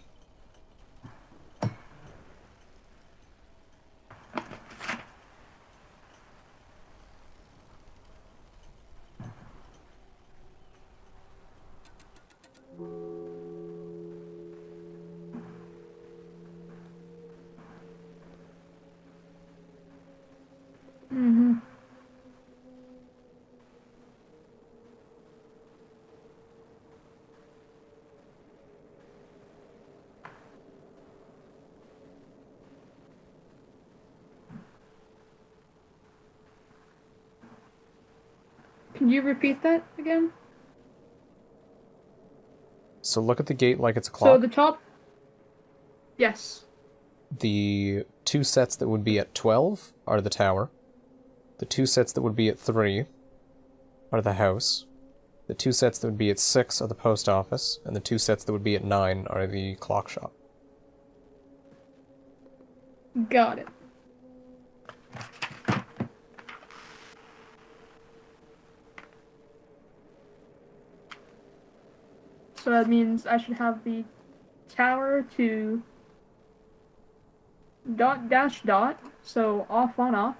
Mm-hmm. Can you repeat that again? So look at the gate like it's a So clock. the top... Yes. The 2 sets that would be at 12 are the tower. The 2 sets that would be at 3 are the house. The 2 sets that would be at 6 are the post office. And the 2 sets that would be at 9 are the clock shop. Got it. So that means I should have the tower to dot dash dot, so off on off.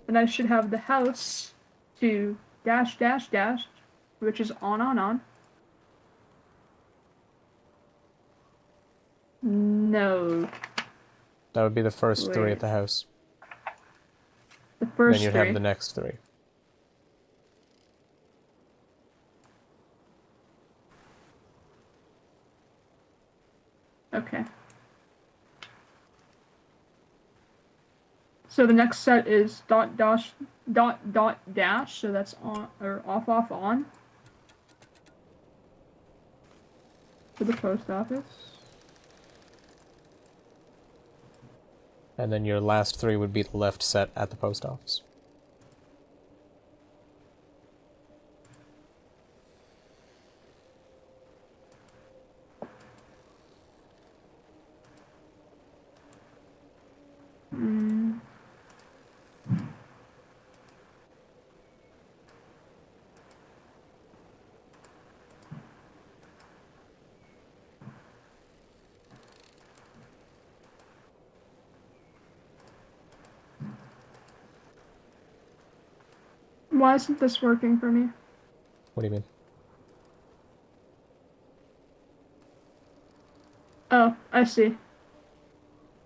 And I should have the house to dash dash dash, which is on on. No. That would be the first 3 at Wait. the house. The Then first you'd 3. have the next 3. Okay. So the next set is dot dash dot dot dash, so that's on or off off on. To the post office. And then your last 3 would be the left set at the post office. Mm. Why isn't this working for me? What do you mean? Oh, I see.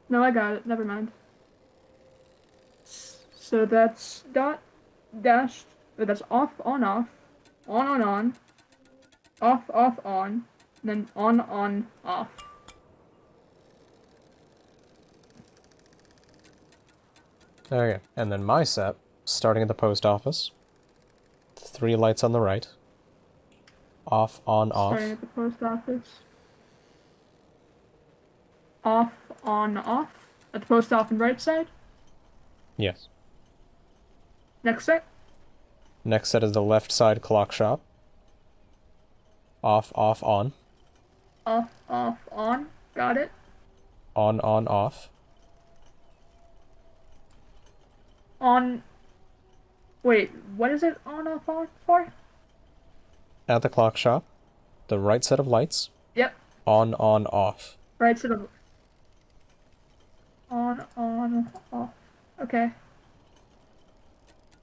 No, I got it. Never mind. So that's dot dash. That's off on on, off on, then on off. Okay, and then my set, starting at the post office. 3 lights on the right. Off, on, off. Starting at the post office. Off on off at the post office right side. Yes. Next set. Next set is the left side clock shop. Off, on. Off on. Got it. On, off. On. Wait, what is it on off on for? At the clock shop, the right set of lights, Yep. on, off. Right to the. On, off. Okay.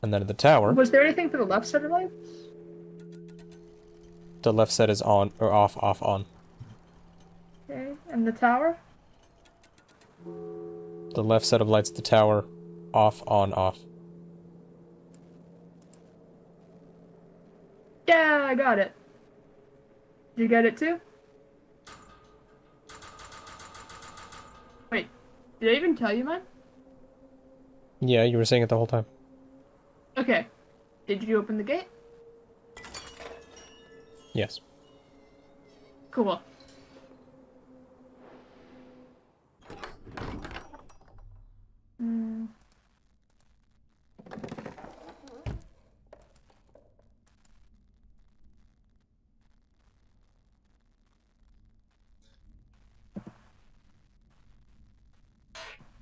And then at the tower, Was there anything for the left side of lights? the left set is on, or off, on. Okay. And the tower? The left set of lights at the tower, off, on, off. Yeah, I got it. Did you get it too? Wait, did I even tell you mine? Yeah, you were saying it the whole time. Okay. Did you open the gate? Yes. Cool. Hmm.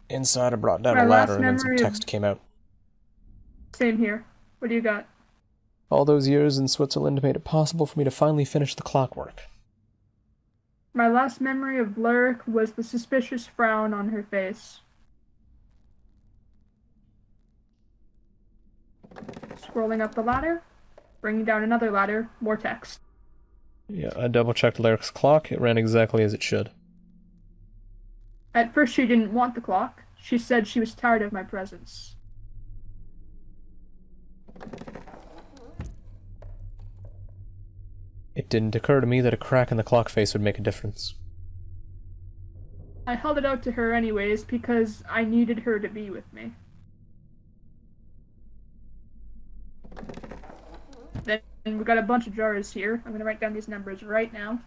Inside, I brought down My a ladder last and then some memory of... text came out. Same here. What do you got? All those years in Switzerland made it possible for me to finally finish the clockwork. My last memory of Lyric was the suspicious frown on her face. Scrolling up the ladder, bringing down another ladder, more text. Yeah, I double-checked Lyric's clock. It ran exactly as it should. At first she didn't want the clock. She said she was tired of my presence. It didn't occur to me that a crack in the clock face would make a difference. I held it out to her anyways because I needed her to be with me. Then we got a bunch of jars here. I'm gonna write down these numbers right now.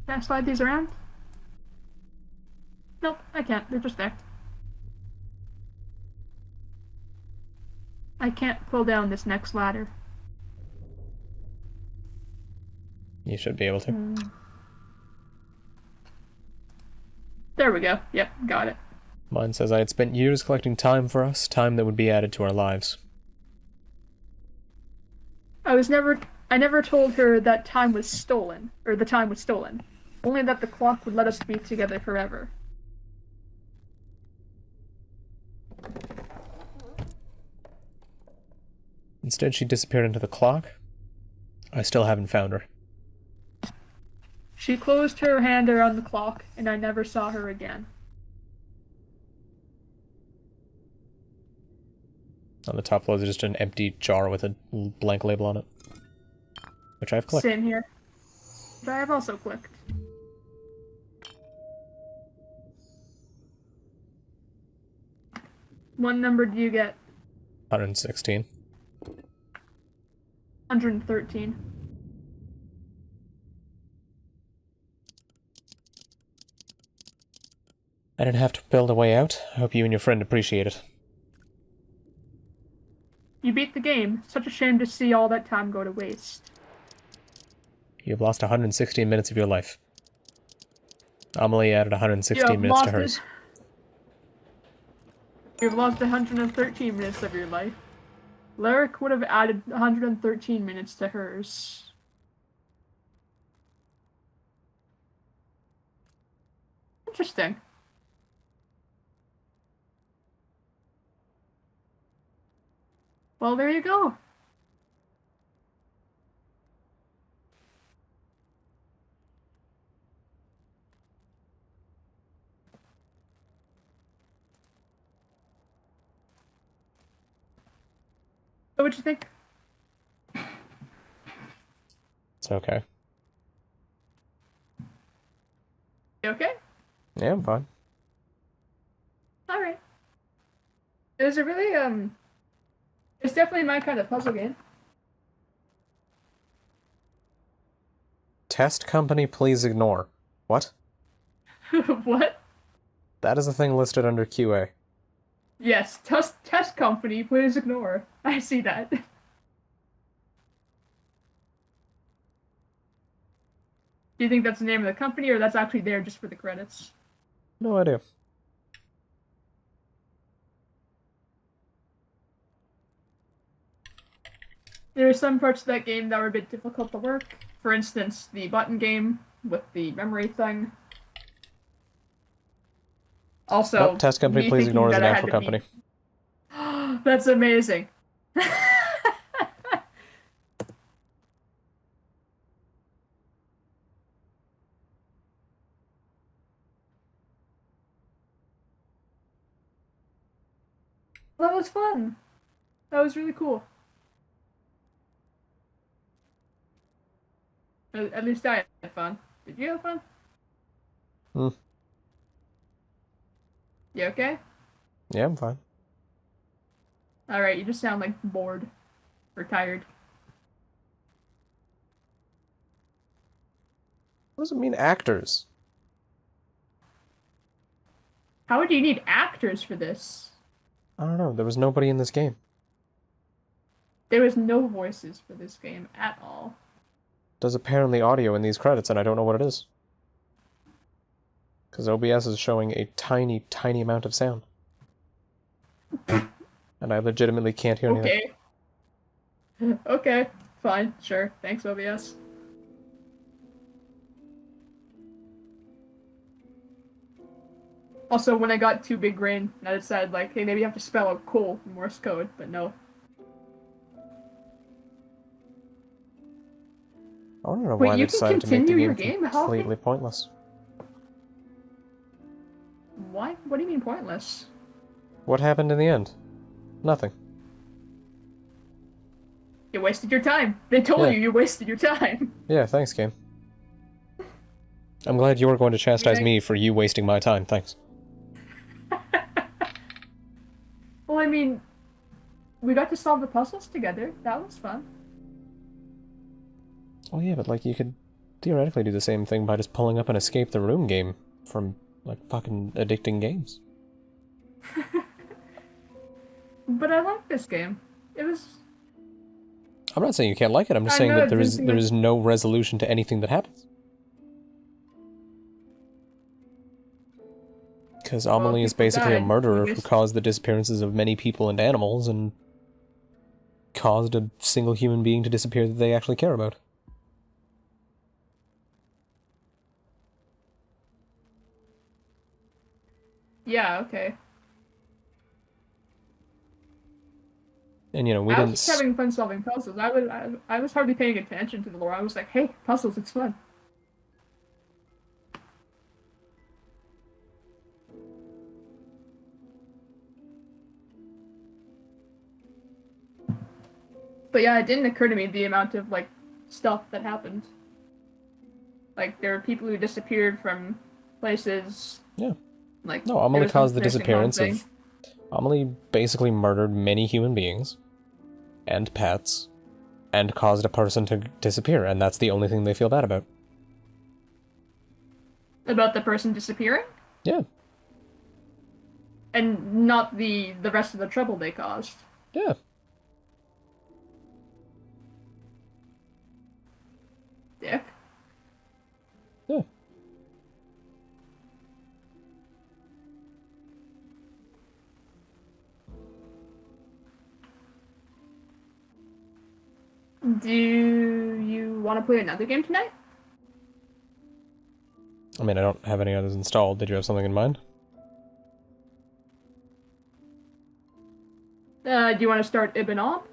Can I slide these around? Nope, I can't. They're just there. I can't pull down this next ladder. You should be able to. There we go. Yep, got it. Mine says I had spent years collecting time for us, time that would be added to our lives. I never told her that time was stolen, or the time was stolen. Only that the clock would let us be together forever. Instead, she disappeared into the clock. I still haven't found her. She closed her hand around the clock, and I never saw her again. On the top floor, there's just an empty jar with a blank label on it, which I've clicked. Same here. But I have also clicked. What number do you get? 116. 113. I didn't have to build a way out. I hope you and your friend appreciate it. You beat the game. Such a shame to see all that time go to waste. You've lost 116 minutes of your life. Amelie added 116 minutes to hers. You've lost 113 minutes of your life. Lyric would have added 113 minutes to hers. Interesting. Well, there you go. So what'd you think? It's okay. You okay? Yeah, I'm fine. Alright. It was a really, it's definitely my kind of puzzle game. Test company, please ignore. What? What? That is the thing listed under QA. Yes, test company, please ignore. I see that. Do you think that's the name of the company, or that's actually there just for the credits? No idea. There are some parts of that game that were a bit difficult to work. For instance, the button game with the memory thing. Nope, Also, test company, me please thinking ignore as that an I had actual to company. be. That's amazing. That was fun. That was really cool. At least I had fun. Did you have fun? Hmm. You okay? Yeah, I'm fine. Alright, you just sound like bored or tired. What does it mean, actors? How would you need actors for this? I don't know. There was nobody in this game. There was no voices for this game at all. There's apparently audio in these credits, and I don't know what it is. Because OBS is showing a tiny, tiny amount of sound. And I legitimately can't hear anything. Okay. Okay. Fine. Sure. Thanks, OBS. Also, when I got too big brain, I decided, like, hey, maybe you have to spell out cool in Morse code, but no. I don't know Wait, why they you can decided to make the continue your game game? How can... completely pointless. Why? What do you mean pointless? What happened in the end? Nothing. You wasted your time. They told Yeah. you wasted your time. Yeah, thanks, game. I'm glad you're going to I mean, chastise me for you wasting my time, thanks. well, I mean, we got to solve the puzzles together. That was fun. Oh yeah, but like, you could theoretically do the same thing by just pulling up an escape the room game from, like, fucking addicting games. But I like this game. It was... I'm not saying you can't like it, I'm just I saying know that it didn't seem there like... is no resolution to anything that happens. Because Well, Amelie is people basically a died. You murderer who wasted... caused the disappearances of many people and animals, and caused a single human being to disappear that they actually care about. Yeah, okay. And, you know, we I was didn't... just having fun solving puzzles. I was hardly paying attention to the lore. I was like, hey, puzzles, it's fun. But yeah, it didn't occur to me the amount of like stuff that happened. Like there were people who disappeared from places. Yeah. Like No, there Amelie was the caused the nursing home disappearance thing. of... Amelie basically murdered many human beings, and pets, and caused a person to disappear, and that's the only thing they feel bad about. About the person disappearing, Yeah, and not the rest of the trouble they caused. yeah, Dick. yeah. Do you want to play another game tonight? I mean, I don't have any others installed. Did you have something in mind? Do you want to start Ibn Op?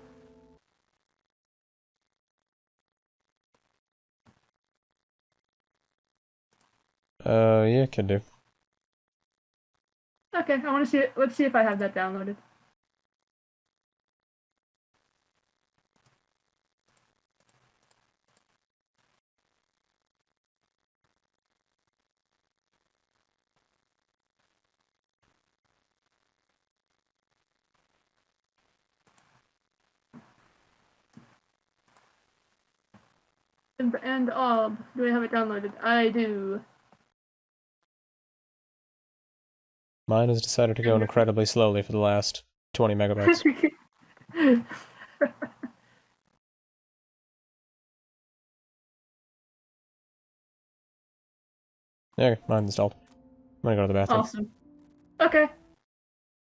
Yeah, can do. Okay, I want to see it. Let's see if I have that downloaded. And do I have it downloaded? I do. Mine has decided to go incredibly slowly for the last 20 megabytes. There, mine's installed. I'm gonna go to the bathroom. Awesome. Okay.